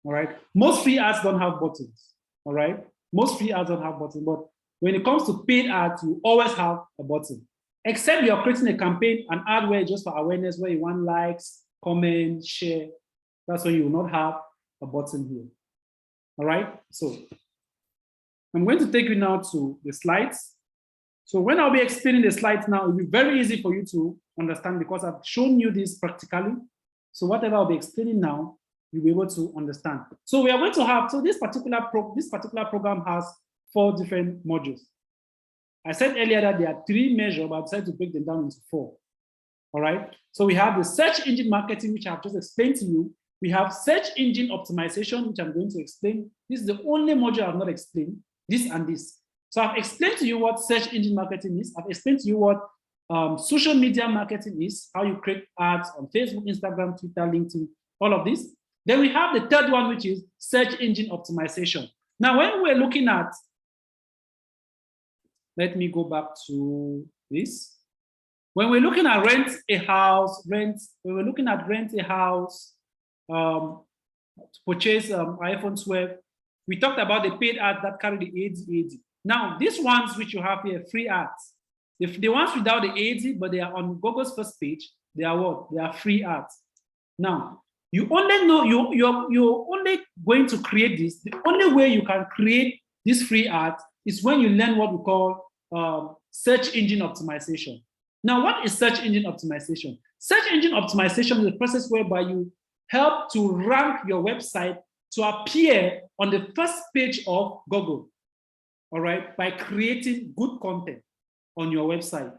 All right. Most free ads don't have buttons. All right. Most free ads don't have buttons, but when it comes to paid ads, you always have a button. Except you're creating a campaign, an ad where just for awareness, where you want likes, comment, share. That's why you will not have a button here. All right. So I'm going to take you now to the slides. So when I'll be explaining the slides now, it'll be very easy for you to understand because I've shown you this practically. So whatever I'll be explaining now, you'll be able to understand. So we are going to have, so this particular program has 4 different modules. I said earlier that there are 3 measures, but I decided to break them down into 4. All right. So we have the search engine marketing, which I've just explained to you. We have search engine optimization, which I'm going to explain. This is the only module I've not explained, this and this. So I've explained to you what search engine marketing is. I've explained to you what social media marketing is, how you create ads on Facebook, Instagram, Twitter, LinkedIn, all of this. Then we have the 3rd one, which is search engine optimization. Now, when we're looking at, let me go back to this. When we're looking at rent a house, to purchase iPhone 12, we talked about the paid ads that carry the AD. Now, these ones which you have here, free ads. If the ones without the AD, but they are on Google's first page, they are what? They are free ads. Now, you only know you're only going to create this. The only way you can create this free ads is when you learn what we call search engine optimization. Now, what is search engine optimization? Search engine optimization is a process whereby you help to rank your website to appear on the first page of Google, all right, by creating good content on your website.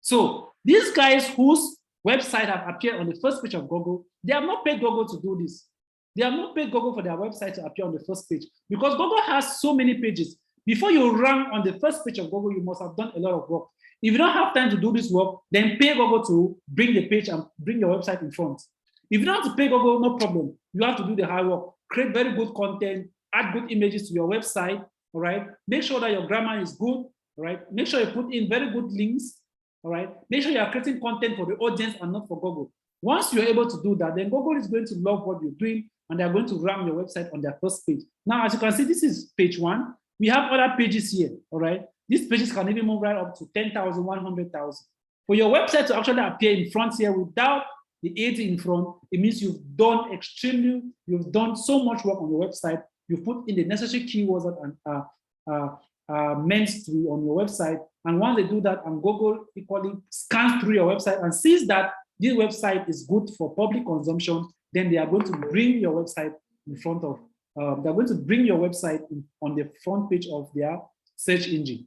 So these guys whose website have appeared on the first page of Google, they have not paid Google to do this. They have not paid Google for their website to appear on the first page because Google has so many pages. Before you rank on the first page of Google, you must have done a lot of work. If you don't have time to do this work, then pay Google to bring the page and bring your website in front. If you don't have to pay Google, no problem. You have to do the hard work. Create very good content, add good images to your website, all right? Make sure that your grammar is good, all right? Make sure you put in very good links, all right? Make sure you are creating content for the audience and not for Google. Once you're able to do that, then Google is going to love what you're doing and they're going to rank your website on their first page. Now, as you can see, this is page 1. We have other pages here, all right? These pages can even move right up to 10,000, 100,000. For your website to actually appear in front here without the 80 in front, it means you've done so much work on your website. You've put in the necessary keywords that are meant to be on your website. And once they do that, and Google equally scans through your website and sees that this website is good for public consumption, then they are going to bring your website in front of, they're going to bring your website on the front page of their search engine.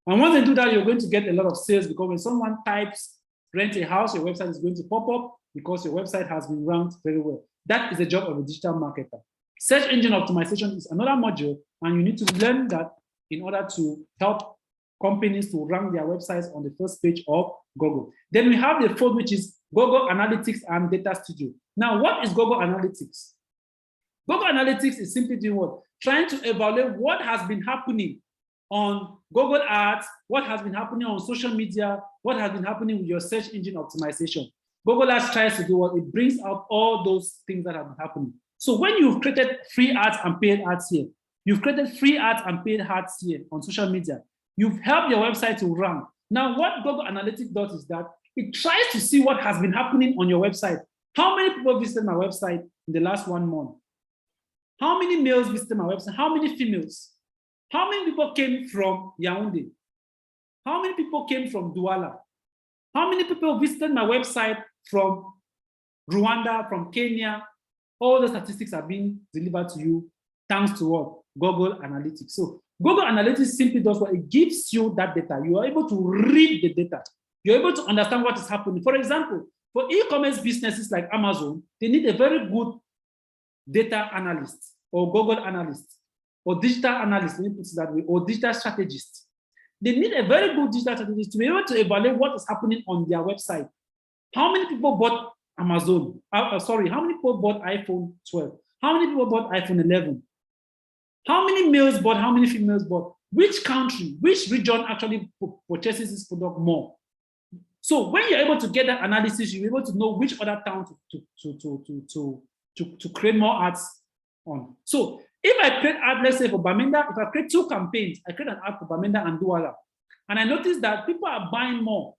And once they do that, you're going to get a lot of sales, because when someone types rent a house, your website is going to pop up because your website has been ranked very well. That is the job of a digital marketer. Search engine optimization is another module, and you need to learn that in order to help companies to rank their websites on the first page of Google. Then we have the fourth, which is Google Analytics and Data Studio. Now, what is Google Analytics? Google Analytics is simply doing what? Trying to evaluate what has been happening on Google Ads, what has been happening on social media, what has been happening with your search engine optimization. Google Ads tries to do what? It brings out all those things that have been happening. So when you've created free ads and paid ads here, you've created free ads and paid ads here on social media, you've helped your website to rank. Now, what Google Analytics does is that it tries to see what has been happening on your website. How many people visited my website in the last 1 month? How many males visited my website? How many females? How many people came from Yaoundé? How many people came from Douala? How many people visited my website from Rwanda, from Kenya? All the statistics are being delivered to you thanks to what? Google Analytics. So Google Analytics simply does what? It gives you that data. You are able to read the data. You're able to understand what is happening. For example, for e-commerce businesses like Amazon, they need a very good data analyst or Google analyst or digital analyst, let me put it that way, or digital strategist. They need a very good digital strategist to be able to evaluate what is happening on their website. How many people bought Amazon? How many people bought iPhone 12? How many people bought iPhone 11? How many males bought? How many females bought? Which country, which region actually purchases this product more? So when you're able to get that analysis, you're able to know which other town to create more ads on. So if I create ad, let's say for Bamenda, if I create 2 campaigns, I create an ad for Bamenda and Douala, and I notice that people are buying more.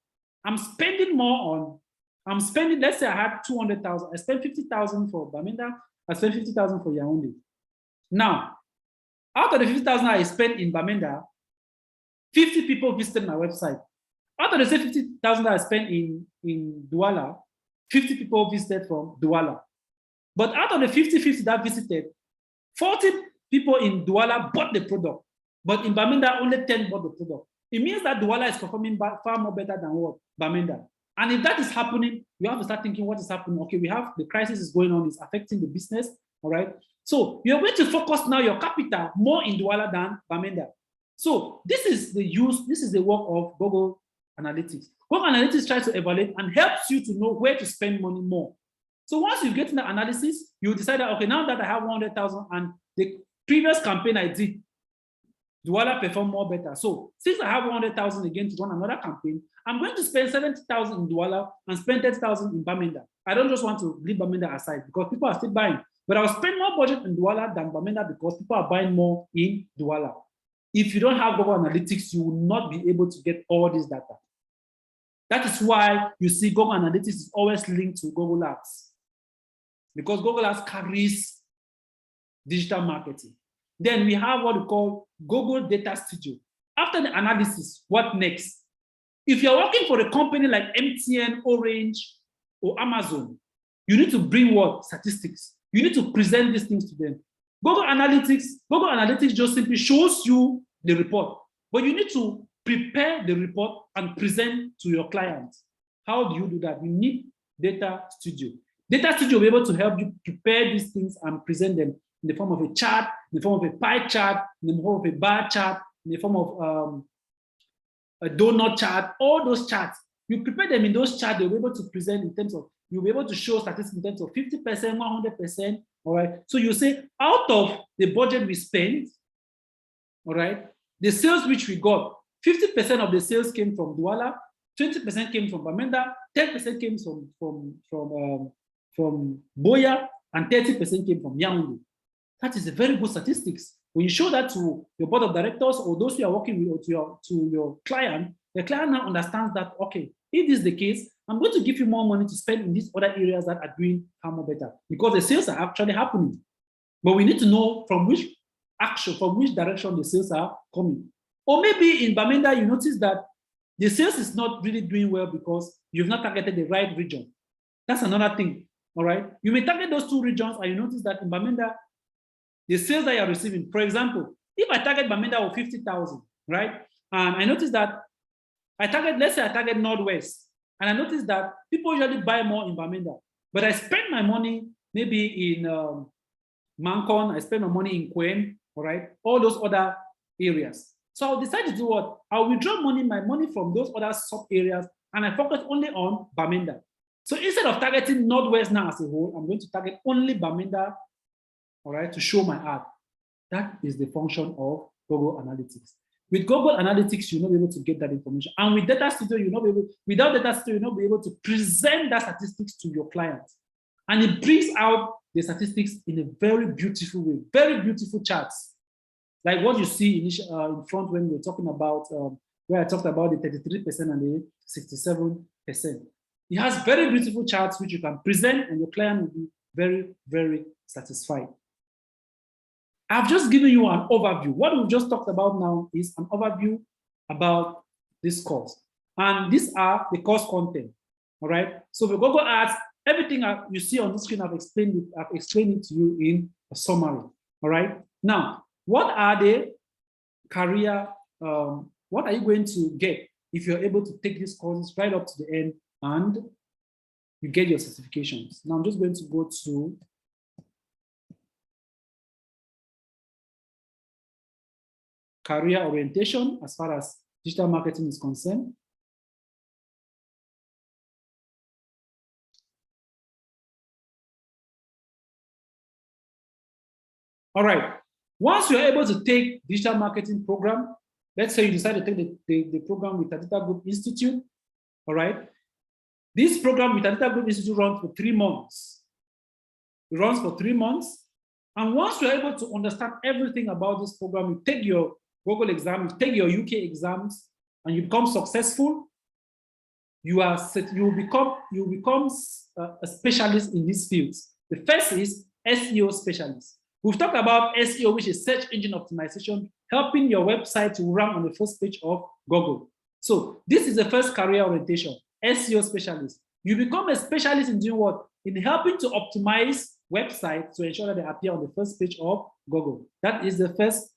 I'm spending more on, let's say I had 200,000, I spent 50,000 for Bamenda, I spent 50,000 for Yaoundé. Now, out of the 50,000 I spent in Bamenda, 50 people visited my website. Out of the 50,000 I spent in Douala, 50 people visited from Douala. But out of the 50 that visited, 40 people in Douala bought the product, but in Bamenda, only 10 bought the product. It means that Douala is performing far more better than what? Bamenda. And if that is happening, you have to start thinking what is happening. Okay, we have the crisis is going on, it's affecting the business, all right? So you're going to focus now your capital more in Douala than Bamenda. So this is the work of Google Analytics. Google Analytics tries to evaluate and helps you to know where to spend money more. So once you get in the analysis, you decide that, okay, now that I have 100,000 and the previous campaign I did, Douala performed more better. So since I have 100,000 again to run another campaign, I'm going to spend 70,000 in Douala and spend 30,000 in Bamenda. I don't just want to leave Bamenda aside because people are still buying, but I'll spend more budget in Douala than Bamenda because people are buying more in Douala. If you don't have Google Analytics, you will not be able to get all this data. That is why you see Google Analytics is always linked to Google Ads, because Google Ads carries digital marketing. Then we have what we call Google Data Studio. After the analysis, what next? If you're working for a company like MTN, Orange, or Amazon, you need to bring what? Statistics. You need to present these things to them. Google Analytics just simply shows you the report, but you need to prepare the report and present to your clients. How do you do that? You need Data Studio. Data Studio will be able to help you prepare these things and present them in the form of a chart, in the form of a pie chart, in the form of a bar chart, in the form of a donut chart, all those charts. You prepare them in those charts, they'll be able to present in terms of, you'll be able to show statistics in terms of 50%, 100%, all right? So you say, out of the budget we spent, all right, the sales which we got, 50% of the sales came from Douala, 20% came from Bamenda, 10% came from Boya, and 30% came from Yaoundé. That is a very good statistics. When you show that to your board of directors or those who are working with, or to your client, the client now understands that, okay, if this is the case, I'm going to give you more money to spend in these other areas that are doing far more better because the sales are actually happening. But we need to know from which direction the sales are coming. Or maybe in Bamenda, you notice that the sales is not really doing well because you've not targeted the right region. That's another thing, all right? You may target those two regions and you notice that in Bamenda, the sales that you're receiving, for example, if I target Bamenda with 50,000, right? And I notice that let's say I target Northwest, and I notice that people usually buy more in Bamenda, but I spend my money maybe in Mancon, I spend my money in Queen, all right? All those other areas. So I'll decide to do what? I'll withdraw my money from those other sub areas, and I focus only on Bamenda. So instead of targeting Northwest now as a whole, I'm going to target only Bamenda, all right, to show my ad. That is the function of Google Analytics. With Google Analytics, you'll not be able to get that information. And with Data Studio, without Data Studio, you'll not be able to present that statistics to your clients. And it brings out the statistics in a very beautiful way, very beautiful charts. Like what you see in front when we're talking about, where I talked about the 33% and the 67%. It has very beautiful charts which you can present and your client will be very, very satisfied. I've just given you an overview. What we've just talked about now is an overview about this course. And these are the course content, all right? So for Google Ads, everything you see on the screen, I've explained it to you in a summary, all right? Now, what are the career, what are you going to get if you're able to take these courses right up to the end and you get your certifications? Now, I'm just going to go to career orientation as far as digital marketing is concerned. All right, once you're able to take digital marketing program, let's say you decide to take the program with Adita Group Institute, all right? This program with Adita Group Institute runs for 3 months. It runs for 3 months. And once you're able to understand everything about this program, you take your Google exam, you take your UK exams, and you become successful, you become a specialist in these fields. The first is SEO specialist. We've talked about SEO, which is search engine optimization, helping your website to rank on the first page of Google. So this is the first career orientation, SEO specialist. You become a specialist in doing what? In helping to optimize websites to ensure that they appear on the first page of Google. That is the first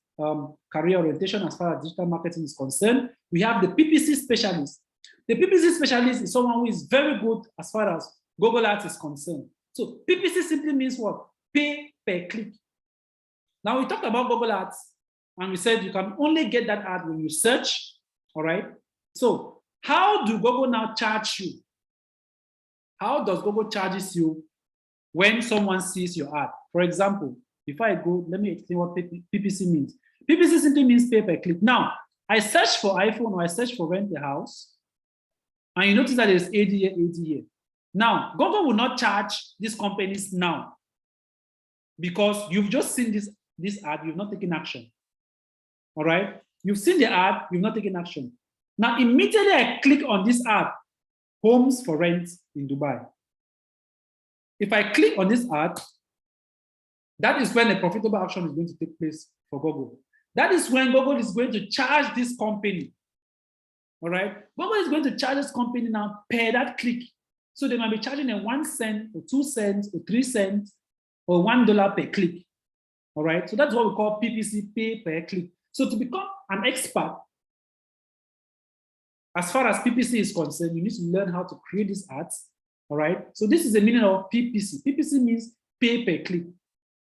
career orientation as far as digital marketing is concerned. We have the PPC specialist. The PPC specialist is someone who is very good as far as Google Ads is concerned. So PPC simply means what? Pay per click. Now we talked about Google Ads and we said you can only get that ad when you search, all right? So how do Google now charge you? How does Google charges you when someone sees your ad? For example, before I go, let me explain what PPC means. PPC simply means pay per click. Now, I search for iPhone or I search for rent a house, and you notice that there's ADA. Now, Google will not charge these companies now because you've just seen this ad, you've not taken action. All right? You've seen the ad, you've not taken action. Now, immediately I click on this ad, homes for rent in Dubai. If I click on this ad, that is when a profitable action is going to take place for Google. That is when Google is going to charge this company. All right? Google is going to charge this company now per that click. So they might be charging a 1 cent or 2 cents or 3 cents or $1 per click. All right? So that's what we call PPC, pay per click. So to become an expert, as far as PPC is concerned, you need to learn how to create these ads. All right? So this is the meaning of PPC. PPC means pay per click.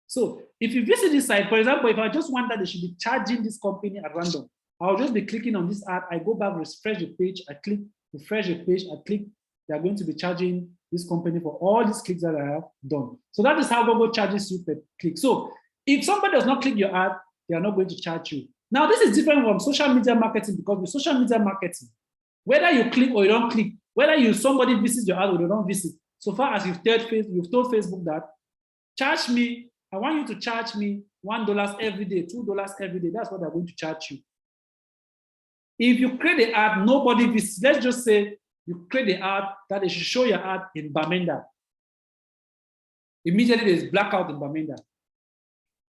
So if you visit this site, for example, if I just want that they should be charging this company at random, I'll just be clicking on this ad. I go back, refresh the page, I click, refresh the page, I click. They are going to be charging this company for all these clicks that I have done. So that is how Google charges you per click. So if somebody does not click your ad, they are not going to charge you. Now, this is different from social media marketing because with social media marketing, whether you click or you don't click, whether somebody visits your ad or they don't visit, so far as you've told Facebook that, charge me, I want you to charge me $1 every day, $2 every day. That's what they're going to charge you. If you create an ad, nobody visits. Let's just say you create the ad that they should show your ad in Bamenda. Immediately there's blackout in Bamenda.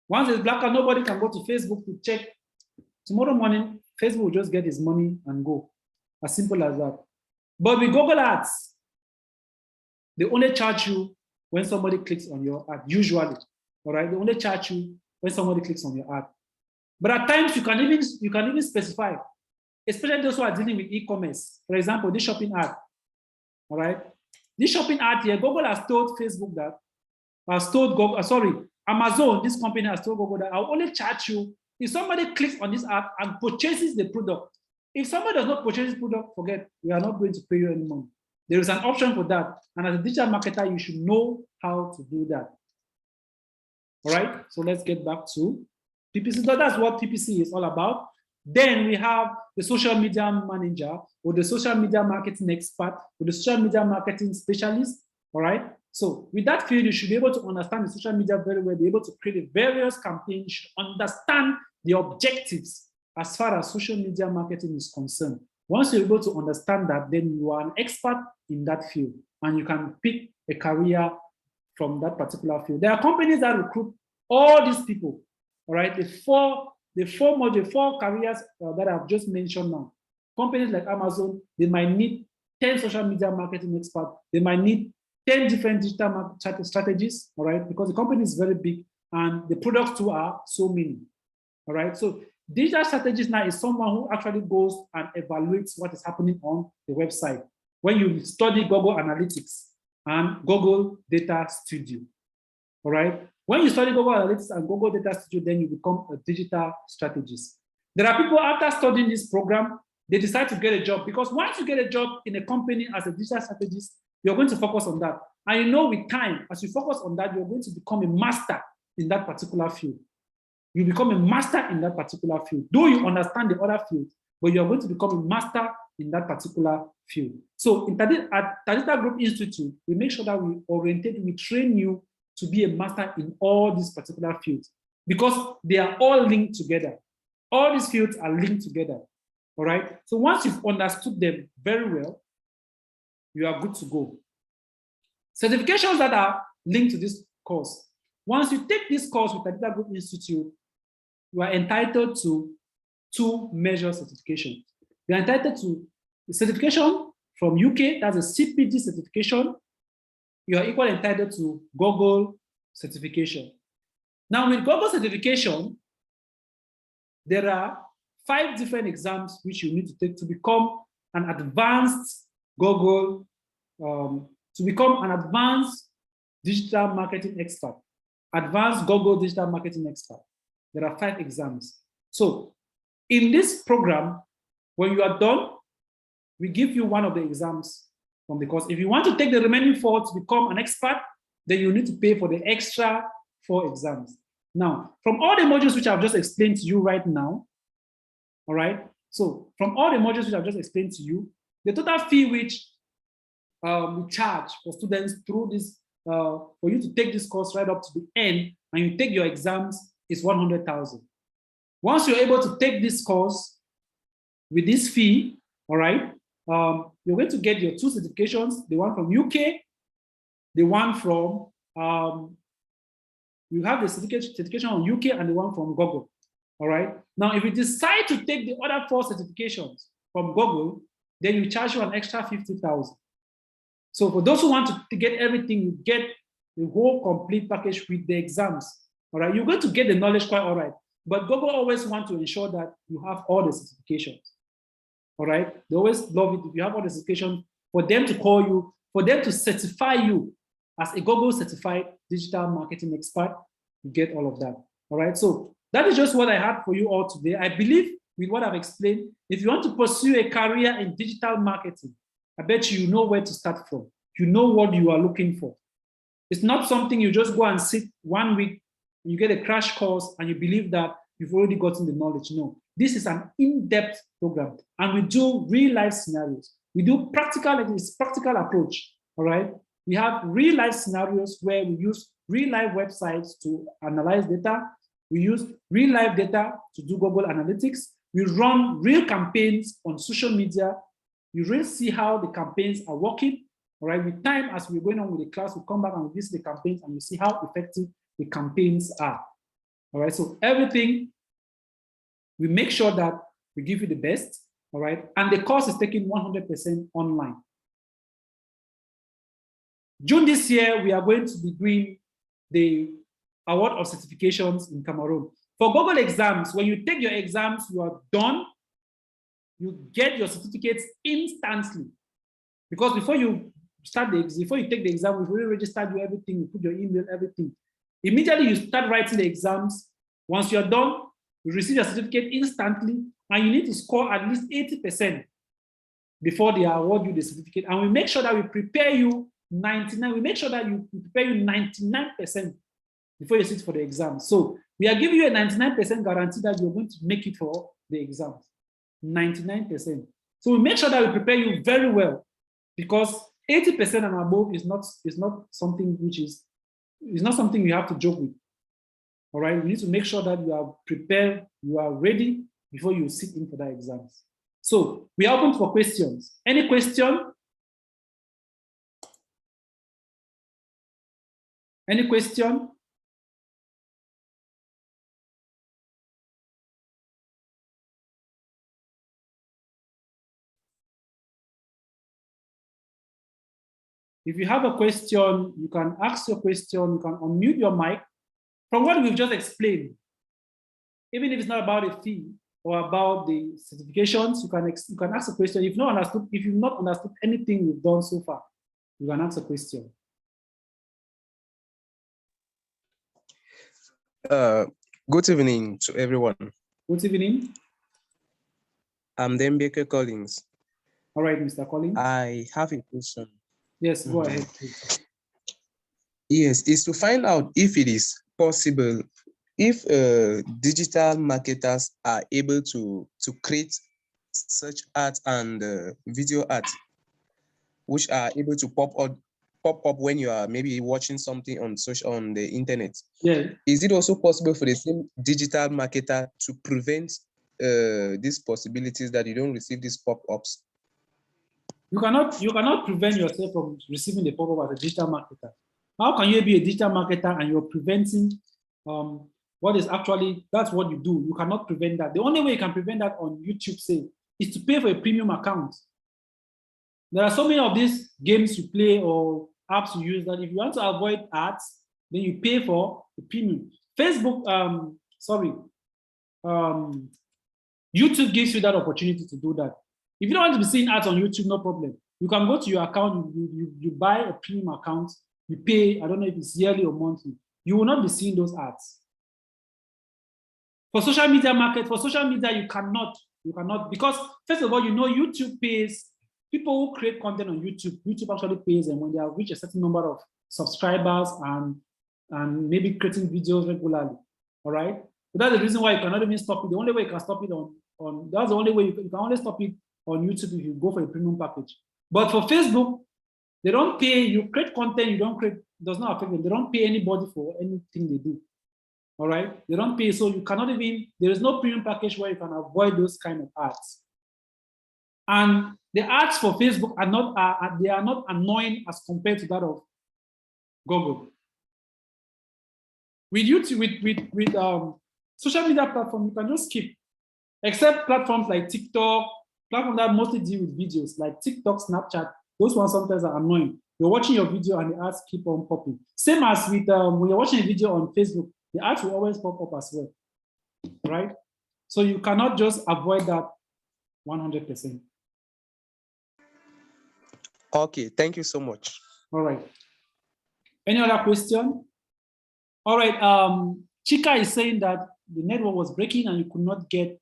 Once there's blackout, nobody can go to Facebook to check. Tomorrow morning, Facebook will just get his money and go. As simple as that. But with Google Ads, they only charge you when somebody clicks on your ad, usually. All right, they only charge you when somebody clicks on your ad. But at times you can even specify, especially those who are dealing with e-commerce. For example, this shopping ad. All right, this shopping ad here, Google has told Facebook that, Amazon, this company has told Google that I'll only charge you if somebody clicks on this app and purchases the product. If somebody does not purchase this product, forget, we are not going to pay you any money. There is an option for that. And as a digital marketer, you should know how to do that. All right, so let's get back to PPC. So that's what PPC is all about. Then we have the social media manager or the social media marketing expert or the social media marketing specialist. All right. So with that field, you should be able to understand the social media very well, be able to create various campaigns, you should understand the objectives as far as social media marketing is concerned. Once you're able to understand that, then you are an expert in that field and you can pick a career from that particular field. There are companies that recruit all these people, all right? The four careers that I've just mentioned now. Companies like Amazon, they might need 10 social media marketing experts. They might need 10 different digital marketing strategies, all right? Because the company is very big and the products too are so many, all right? So digital strategist now is someone who actually goes and evaluates what is happening on the website. When you study Google Analytics and Google Data Studio, all right? When you study Google Analytics and Google Data Studio, then you become a digital strategist. There are people after studying this program, they decide to get a job because once you get a job in a company as a digital strategist, you're going to focus on that. And you know with time, as you focus on that, you're going to become a master in that particular field. You become a master in that particular field. Though you understand the other fields, but you're going to become a master in that particular field. So at Tadita Group Institute, we make sure that we train you to be a master in all these particular fields because they are all linked together. All these fields are linked together, all right? So once you've understood them very well, you are good to go. Certifications that are linked to this course. Once you take this course with Tadita Group Institute, you are entitled to 2 major certifications. You are entitled to a certification from UK, that's a CPG certification. You are equally entitled to Google certification. Now with Google certification, there are 5 different exams which you need to take to become an advanced Google, to become an advanced digital marketing expert, advanced Google digital marketing expert. There are 5 exams. So in this program, when you are done, we give you one of the exams from the course. If you want to take the remaining 4 to become an expert, then you need to pay for the extra 4 exams. Now, from all the modules which I've just explained to you right now, all right? So from all the modules which I've just explained to you, the total fee which we charge for students through this, for you to take this course right up to the end and you take your exams is 100,000. Once you're able to take this course with this fee, all right, you're going to get your 2 certifications, the one from UK, the one from, you have the certification on UK and the one from Google, all right? Now, if you decide to take the other 4 certifications from Google, then you charge you an extra 50,000. So for those who want to get everything, you get the whole complete package with the exams, all right? You're going to get the knowledge quite all right, but Google always want to ensure that you have all the certifications, all right? They always love it if you have all the certifications for them to call you, for them to certify you as a Google certified digital marketing expert. You get all of that, all right? So that is just what I had for you all today. I believe with what I've explained, if you want to pursue a career in digital marketing, I bet you know where to start from. You know what you are looking for. It's not something you just go and sit 1 week, you get a crash course and you believe that you've already gotten the knowledge. No, this is an in-depth program and we do real life scenarios. We do practical approach, all right? We have real life scenarios where we use real life websites to analyze data. We use real life data to do Google Analytics. We run real campaigns on social media You really see how the campaigns are working. All right, with time, as we're going on with the class, we come back and we visit the campaigns and you see how effective the campaigns are. All right, so everything, we make sure that we give you the best. All right, and the course is taken 100% online. June this year, we are going to be doing the award of certifications in Cameroon. For Google exams, when you take your exams, you are done. You get your certificates instantly. Because before you before you take the exam, we've already registered you everything, you put your email, everything. Immediately you start writing the exams. Once you're done, you receive your certificate instantly, and you need to score at least 80% before they award you the certificate. And we make sure that we prepare you 99, we make sure that we prepare you 99% before you sit for the exam. So we are giving you a 99% guarantee that you're going to make it for the exams. 99%. So we make sure that we prepare you very well, because 80% and above is not something you have to joke with. All right, you need to make sure that you are prepared, you are ready before you sit in for that exams. So we are open for questions. Any question? Any question? If you have a question, you can ask your question, you can unmute your mic. From what we've just explained, even if it's not about a fee or about the certifications, you can ask a question. If you've not understood anything we've done so far, you can ask a question. Good evening to everyone. Good evening. I'm Dembeke Collins. All right, Mr. Collins. I have a question. Yes, go ahead, please. Yes, it's to find out if it is possible, if digital marketers are able to create such art and video art, which are able to pop up when you are maybe watching something on the internet. Yeah. Is it also possible for the same digital marketer to prevent these possibilities that you don't receive these pop-ups? You cannot prevent yourself from receiving the pop-up as a digital marketer. How can you be a digital marketer and you're preventing what is actually, that's what you do. You cannot prevent that. The only way you can prevent that on YouTube, say, is to pay for a premium account. There are so many of these games you play or apps you use that if you want to avoid ads, then you pay for the premium. Facebook, YouTube gives you that opportunity to do that. If you don't want to be seeing ads on YouTube, no problem. You can go to your account, you buy a premium account, you pay, I don't know if it's yearly or monthly. You will not be seeing those ads. For social media you cannot, because first of all, YouTube pays, people who create content on YouTube actually pays them when they have reached a certain number of subscribers and maybe creating videos regularly, all right? So that's the reason why you cannot even stop it. The only way you can stop it that's the only way you can only stop it on YouTube if you go for a premium package. But for Facebook, they don't pay, you create content, you don't create, it does not affect them. They don't pay anybody for anything they do. All right, they don't pay, so you cannot even, there is no premium package where you can avoid those kind of ads. And the ads for Facebook they are not annoying as compared to that of Google. With YouTube, with social media platform, you can just skip, except platforms like TikTok, platforms that mostly deal with videos, like TikTok, Snapchat. Those ones sometimes are annoying. You're watching your video and the ads keep on popping. Same as with when you're watching a video on Facebook, the ads will always pop up as well, right? So you cannot just avoid that 100%. Okay, thank you so much. All right. Any other question? All right. Chika is saying that the network was breaking and you could not get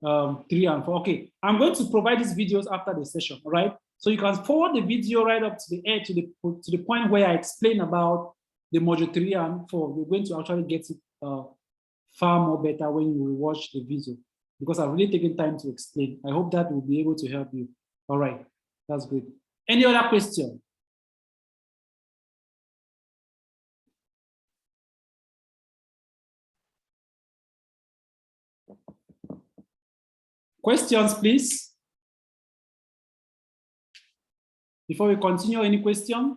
3 and 4. Okay, I'm going to provide these videos after the session. All right. So you can forward the video right up to the edge to the point where I explain about the module 3 and 4. You're going to actually get it far more better when you watch the video, because I've really taken time to explain. I hope that will be able to help you. All right, that's good. Any other question? Questions, please. Before we continue, any question?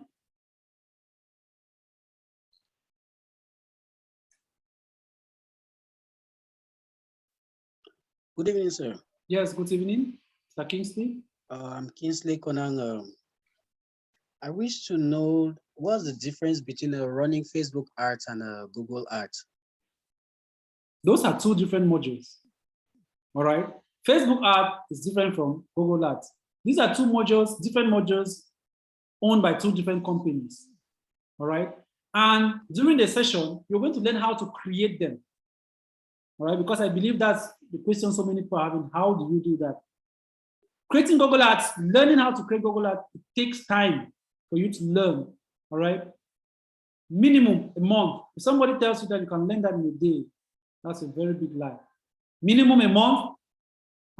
Good evening, sir. Yes, good evening, Mr. Kingsley. I'm Kingsley Konang. I wish to know what's the difference between running Facebook ads and Google ads. Those are two different modules. All right. Facebook ad is different from Google ads. These are two modules, different modules owned by two different companies. All right. And during the session, you're going to learn how to create them. All right. Because I believe that's the question so many people are having. How do you do that? Creating Google ads, learning how to create Google ads, it takes time for you to learn. All right. Minimum a month. If somebody tells you that you can learn that in a day, that's a very big lie. Minimum a month.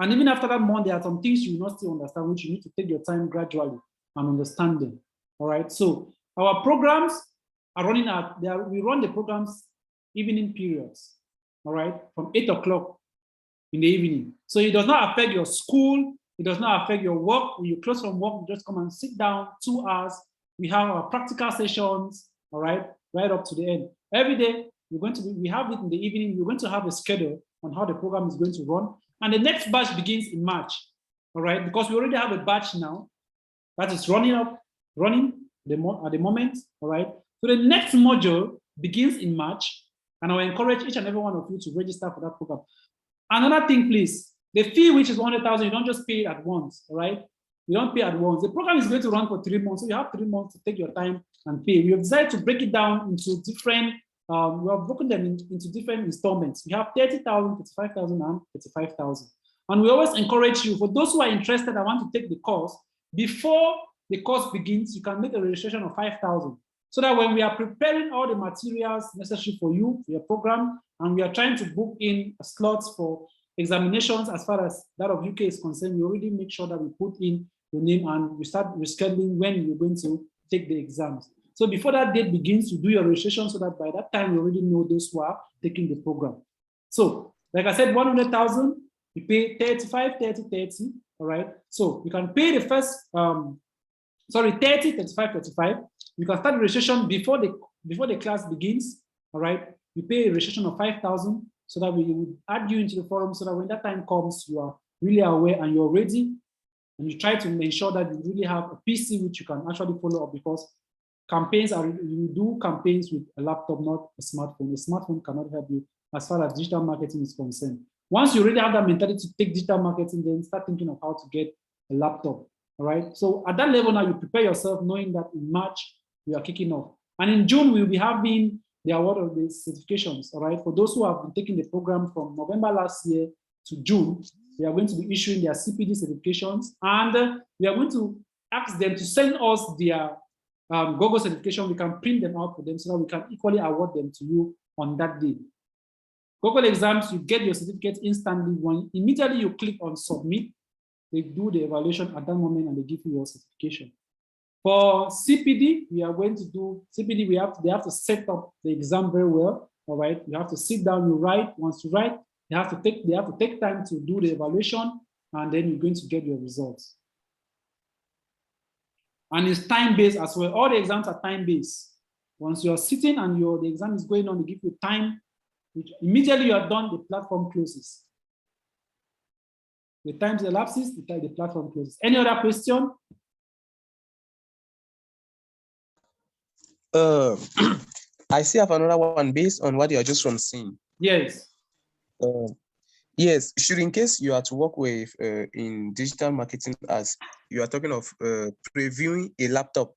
And even after that month, there are some things you will not still understand, which you need to take your time gradually and understand them. All right. So our programs are running at, we run the programs evening periods. All right. From 8 o'clock in the evening. So it does not affect your school. It does not affect your work. When you close from work, you just come and sit down 2 hours. We have our practical sessions. All right. Right up to the end. Every day, we have it in the evening. We're going to have a schedule on how the program is going to run. And the next batch begins in March, all right? Because we already have a batch now that is running at the moment, all right? So the next module begins in March, and I will encourage each and every one of you to register for that program. Another thing, please, the fee, which is 100,000, you don't just pay it at once, all right? You don't pay at once. The program is going to run for 3 months, so you have 3 months to take your time and pay. We have decided to break it down into different we have broken them into different installments. We have 30,000, 35,000, and 35,000. And we always encourage you, for those who are interested and want to take the course, before the course begins, you can make a registration of 5,000. So that when we are preparing all the materials necessary for you, for your program, and we are trying to book in slots for examinations as far as that of UK is concerned, we already make sure that we put in your name and we start rescheduling when you're going to take the exams. So before that date begins, you do your registration so that by that time you already know those who are taking the program. So, like I said, 100,000, you pay 35, 30, 30, all right? So you can pay the first, 30, 35, 35. You can start the registration before the class begins, all right? You pay a registration of 5,000 so that we will add you into the forum so that when that time comes, you are really aware and you're ready. And you try to ensure that you really have a PC which you can actually follow up, because campaigns you do campaigns with a laptop, not a smartphone. A smartphone cannot help you as far as digital marketing is concerned. Once you already have that mentality to take digital marketing, then start thinking of how to get a laptop. All right. So at that level now, you prepare yourself knowing that in March we are kicking off. And in June, we'll be having the award of the certifications. All right. For those who have been taking the program from November last year to June, we are going to be issuing their CPD certifications, and we are going to ask them to send us their Google certification. We can print them out for them so that we can equally award them to you on that day. Google exams, you get your certificate instantly. When immediately you click on submit, they do the evaluation at that moment and they give you your certification. For CPD, we are going to do CPD. They have to set up the exam very well. All right, you have to sit down, you write. Once you write, they have to take time to do the evaluation, and then you're going to get your results. And it's time-based as well. All the exams are time-based. Once you're sitting and the exam is going on, they give you time. Immediately you are done, the platform closes. The time elapses, the platform closes. Any other question? I still have another one based on what you're just from seeing. Yes. Yes, should in case you are to work with in digital marketing, as you are talking of previewing a laptop,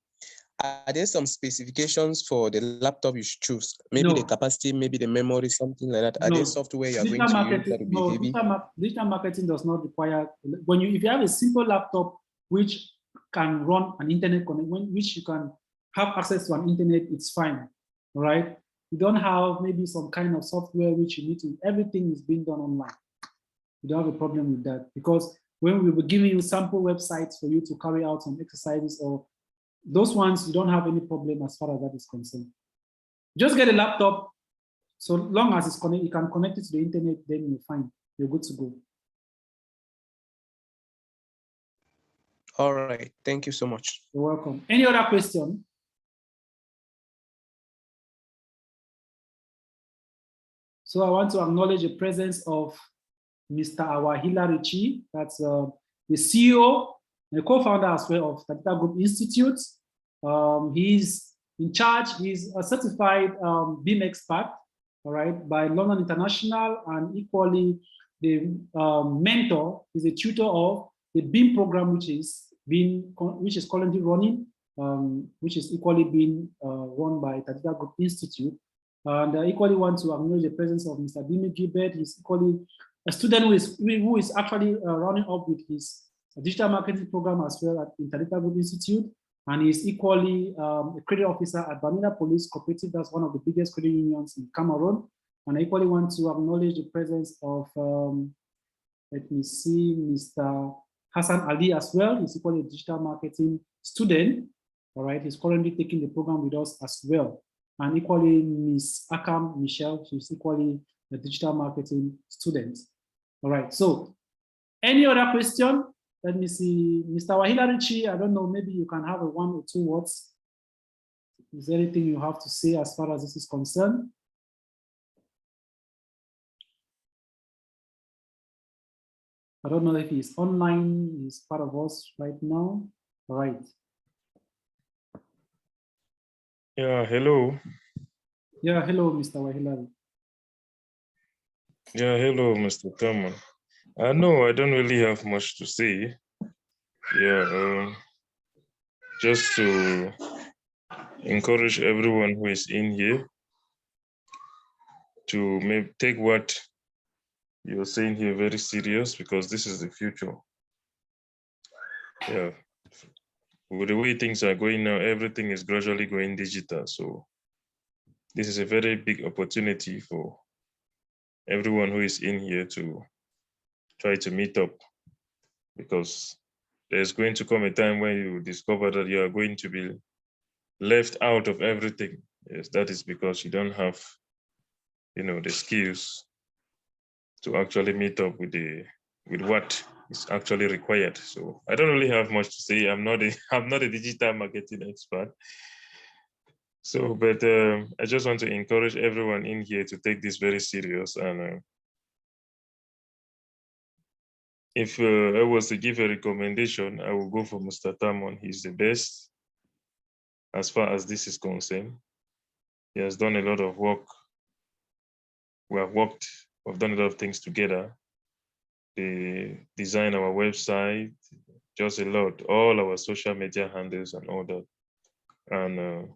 are there some specifications for the laptop you should choose? Maybe the capacity, maybe the memory, something like that. Are there software you are going to use that will be heavy? Digital marketing does not require, if you have a simple laptop which can run an internet connection, which you can have access to an internet, it's fine, all right? You don't have maybe some kind of software which you need to, everything is being done online. You don't have a problem with that, because when we were giving you sample websites for you to carry out some exercises or those ones, you don't have any problem as far as that is concerned. Just get a laptop, so long as it's connected, you can connect it to the internet, then you're fine, you're good to go. All right. Thank you so much. You're welcome. Any other question? So I want to acknowledge the presence of Mr. Awahila Richi, that's the CEO, the co-founder as well of Capital Group Institute. He's in charge, he's a certified BIM expert, all right, by London International, and equally the mentor, is a tutor of the BIM program, which is currently running, which is equally being run by Capital Group Institute. And I equally want to acknowledge the presence of Mr. Bimi Gilbert. He's equally a student who is actually running up with his digital marketing program as well at Intellectual Group Institute. And he's equally a credit officer at Bamida Police Cooperative. That's one of the biggest credit unions in Cameroon. And I equally want to acknowledge the presence of, let me see, Mr. Hassan Ali as well. He's equally a digital marketing student. All right, he's currently taking the program with us as well. And equally, Ms. Akam Michelle, she's equally a digital marketing student. All right, so any other question? Let me see, Mr. Wahila Richi, I don't know, maybe you can have a 1 or 2 words. Is there anything you have to say as far as this is concerned? I don't know if he's online, he's part of us right now. All right. Yeah, hello. Yeah, hello, Mr. Wahila. Yeah, hello, Mr. Thurman. No, I don't really have much to say. Yeah, just to encourage everyone who is in here to maybe take what you're saying here very serious, because this is the future. Yeah, with the way things are going now, everything is gradually going digital. So this is a very big opportunity for everyone who is in here to try to meet up, because there's going to come a time when you discover that you are going to be left out of everything. Yes, that is because you don't have, the skills to actually meet up with what is actually required. So I don't really have much to say. I'm not a digital marketing expert. So, but I just want to encourage everyone in here to take this very serious. And if I was to give a recommendation, I will go for Mr. Tamon. He's the best as far as this is concerned. He has done a lot of work. We've done a lot of things together. They design our website, just a lot, all our social media handles and all that. And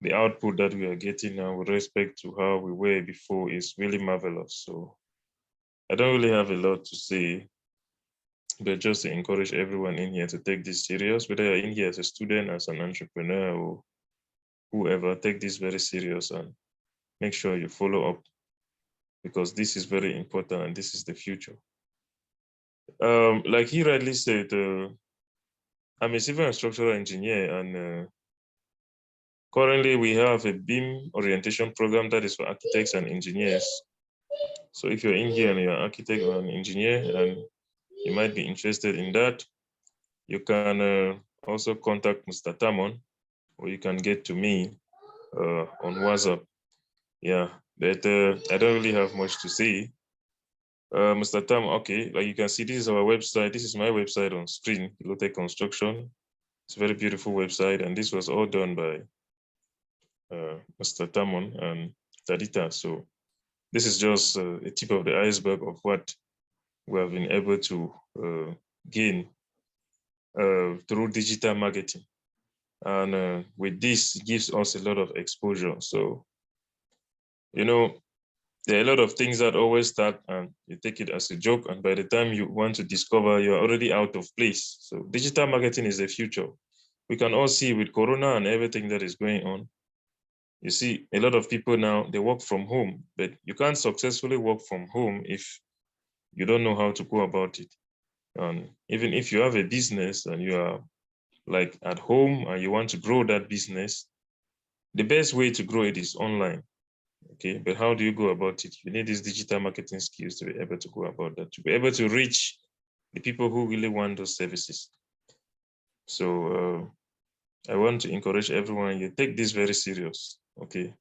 the output that we are getting now with respect to how we were before is really marvelous. So I don't really have a lot to say, but just to encourage everyone in here to take this serious, whether you're in here as a student, as an entrepreneur, or whoever, take this very serious and make sure you follow up, because this is very important and this is the future. Like he rightly said, I'm a civil and structural engineer, and currently we have a BIM orientation program that is for architects and engineers. So if you're in here and you're an architect or an engineer and you might be interested in that, you can also contact Mr. Tamon, or you can get to me on WhatsApp. Yeah, but I don't really have much to say. Mr. Tam, okay, like you can see, this is our website. This is my website on screen, Lotec Construction. It's a very beautiful website, and this was all done by Mr. Tamon and Tadita. So this is just a tip of the iceberg of what we have been able to gain through digital marketing. And with this, it gives us a lot of exposure. So, there are a lot of things that always start and you take it as a joke, and by the time you want to discover, you're already out of place. So digital marketing is the future. We can all see with Corona and everything that is going on. You see, a lot of people now, they work from home, but you can't successfully work from home if you don't know how to go about it. And even if you have a business and you are like at home and you want to grow that business, the best way to grow it is online. Okay, but how do you go about it? You need these digital marketing skills to be able to go about that, to be able to reach the people who really want those services. So I want to encourage everyone, you take this very serious, okay?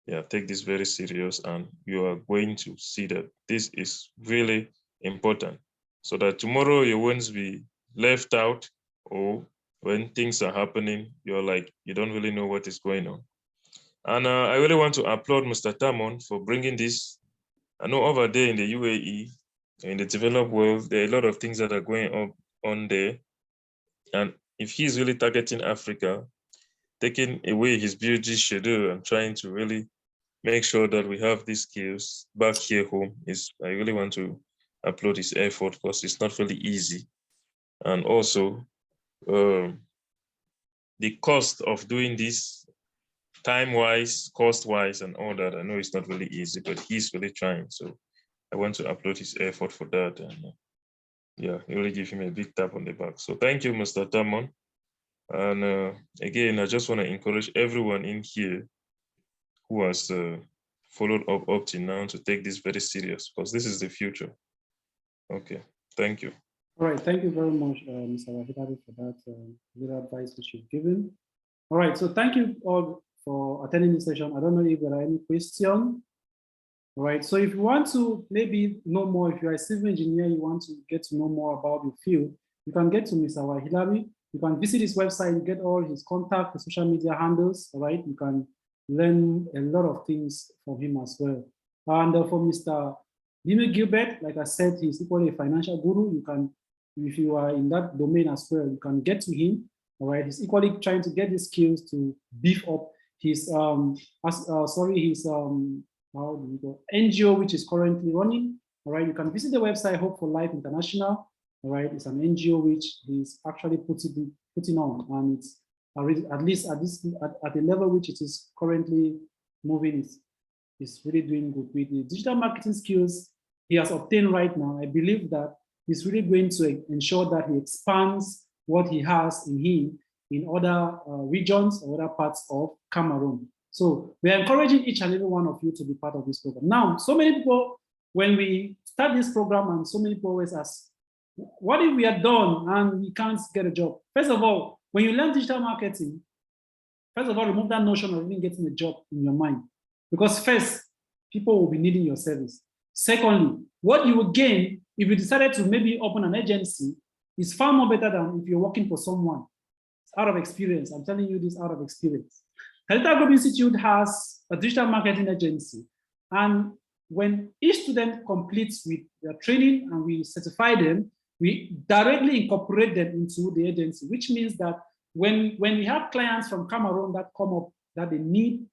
Yeah, take this very serious, and you are going to see that this is really important, so that tomorrow you won't be left out, or when things are happening, you're like, you don't really know what is going on. And I really want to applaud Mr. Tamon for bringing this. I know over there in the UAE, in the developed world, there are a lot of things that are going on there. And if he's really targeting Africa, taking away his busy schedule and trying to really make sure that we have these skills back here home, I really want to applaud his effort, because it's not really easy. And also, the cost of doing this, time-wise, cost-wise, and all that, I know it's not really easy, but he's really trying. So I want to applaud his effort for that. And yeah, really give him a big tap on the back. So thank you, Mr. Tamon. And again, I just want to encourage everyone in here who has followed up till now to take this very serious, because this is the future. Okay, thank you. All right, thank you very much, Mr. Wahidari, for that good advice which you've given. All right, so thank you all for attending this session. I don't know if there are any questions. All right, so if you want to maybe know more, if you're a civil engineer, you want to get to know more about your field, you can get to Mr. Wahidari. You can visit his website, you get all his contact, his social media handles, all right? You can learn a lot of things from him as well. And for Mr. Dimi Gilbert, like I said, he's equally a financial guru. You can, if you are in that domain as well, you can get to him, all right? He's equally trying to get the skills to beef up his, how do we go? NGO, which is currently running, all right? You can visit the website, Hope for Life International, all right? It's an NGO which is actually putting on, and it's at least at the level which it is currently moving, is really doing good with the digital marketing skills he has obtained right now. I believe that he's really going to ensure that he expands what he has in him in other regions or other parts of Cameroon. So we are encouraging each and every one of you to be part of this program. Now, so many people, when we start this program, and so many people always ask, what if we are done and we can't get a job? First of all, when you learn digital marketing, first of all, remove that notion of even getting a job in your mind. Because first, people will be needing your service. Secondly, what you will gain if you decided to maybe open an agency is far more better than if you're working for someone. It's out of experience. I'm telling you this out of experience. Calita Group Institute has a digital marketing agency. And when each student completes with their training and we certify them, we directly incorporate them into the agency, which means that when we have clients from Cameroon that come up that they need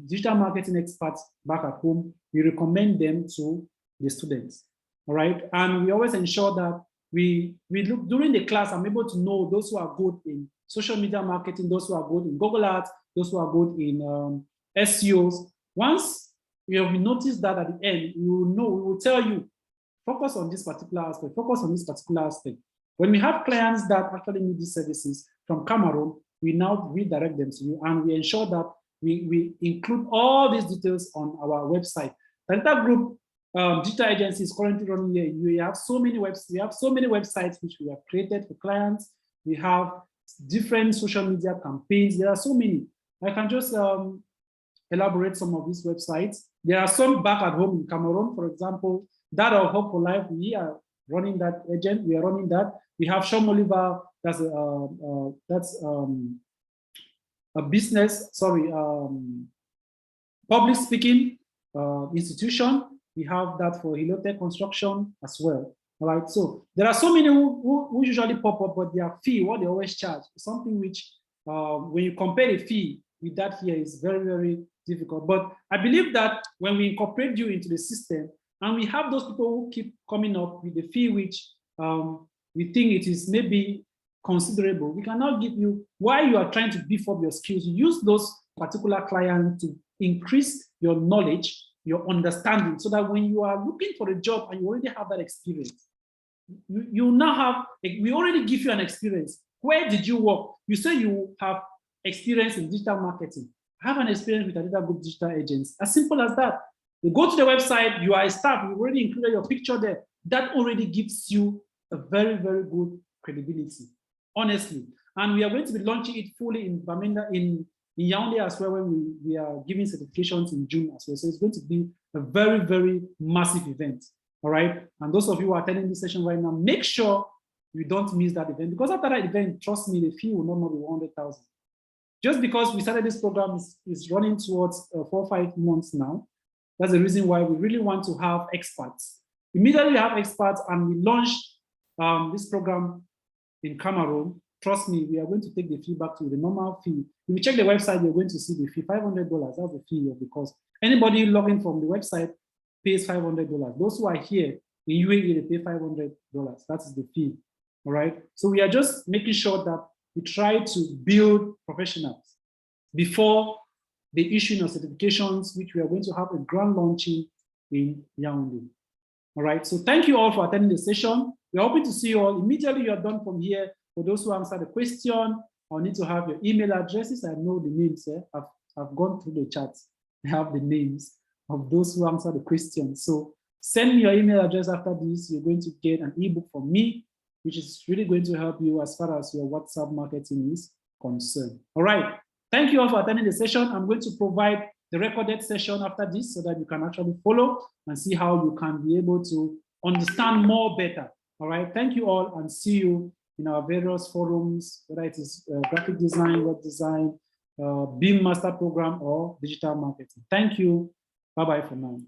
digital marketing experts back at home, we recommend them to the students, all right? And we always ensure that we look during the class, I'm able to know those who are good in social media marketing, those who are good in Google Ads, those who are good in SEOs. Once we have noticed that at the end, we will tell you, focus on this particular aspect, focus on this particular aspect. When we have clients that actually need these services from Cameroon, we now redirect them to you, and we ensure that we include all these details on our website. Calita Group digital agency is currently running here. We have so many websites which we have created for clients. We have different social media campaigns. There are so many. I can just elaborate some of these websites. There are some back at home in Cameroon, for example, that of Hope for Life. We are running that agent. We are running that. We have Sean Oliver. That's a business. Sorry, public speaking institution. We have that for Hilotech Construction as well. All right. So there are so many who usually pop up, but their fee, what they always charge, is something which, when you compare the fee with that here, is very, very difficult. But I believe that when we incorporate you into the system, and we have those people who keep coming up with the fee which we think it is maybe considerable, we can now give you, while you are trying to beef up your skills, use those particular clients to increase your knowledge, your understanding, so that when you are looking for a job and you already have that experience, you now have, we already give you an experience. Where did you work? You say you have experience in digital marketing. I have an experience with Calita Group digital agents. As simple as that. You go to the website, you are a staff, you already included your picture there. That already gives you a very, very good credibility. honestly. And we are going to be launching it fully in Bamenda, in Yaoundé as well, when we are giving certifications in June as well. So it's going to be a very, very massive event. All right. And those of you who are attending this session right now, make sure you don't miss that event, because after that event, trust me, the fee will not be 100,000. Just because we started this program is running towards 4 or 5 months now. That's the reason why we really want to have experts. Immediately we have experts and we launched this program in Cameroon. Trust me, we are going to take the fee back to the normal fee. If you check the website, you're going to see the fee, $500. That's the fee of the course. Anybody logging from the website pays $500. Those who are here in UAE, they pay $500. That is the fee. All right. So we are just making sure that we try to build professionals before the issuing of certifications, which we are going to have a grand launching in Yaoundé. All right. So thank you all for attending the session. We're hoping to see you all immediately. You are done from here. For those who answer the question, I'll need to have your email addresses. I know the names. I've gone through the chat. I have the names of those who answer the questions. So send me your email address after this. You're going to get an ebook from me, which is really going to help you as far as your WhatsApp marketing is concerned. All right. Thank you all for attending the session. I'm going to provide the recorded session after this so that you can actually follow and see how you can be able to understand more better. All right. Thank you all, and see you in our various forums, whether it is graphic design, web design, BIM master program, or digital marketing. Thank you. Bye-bye for now.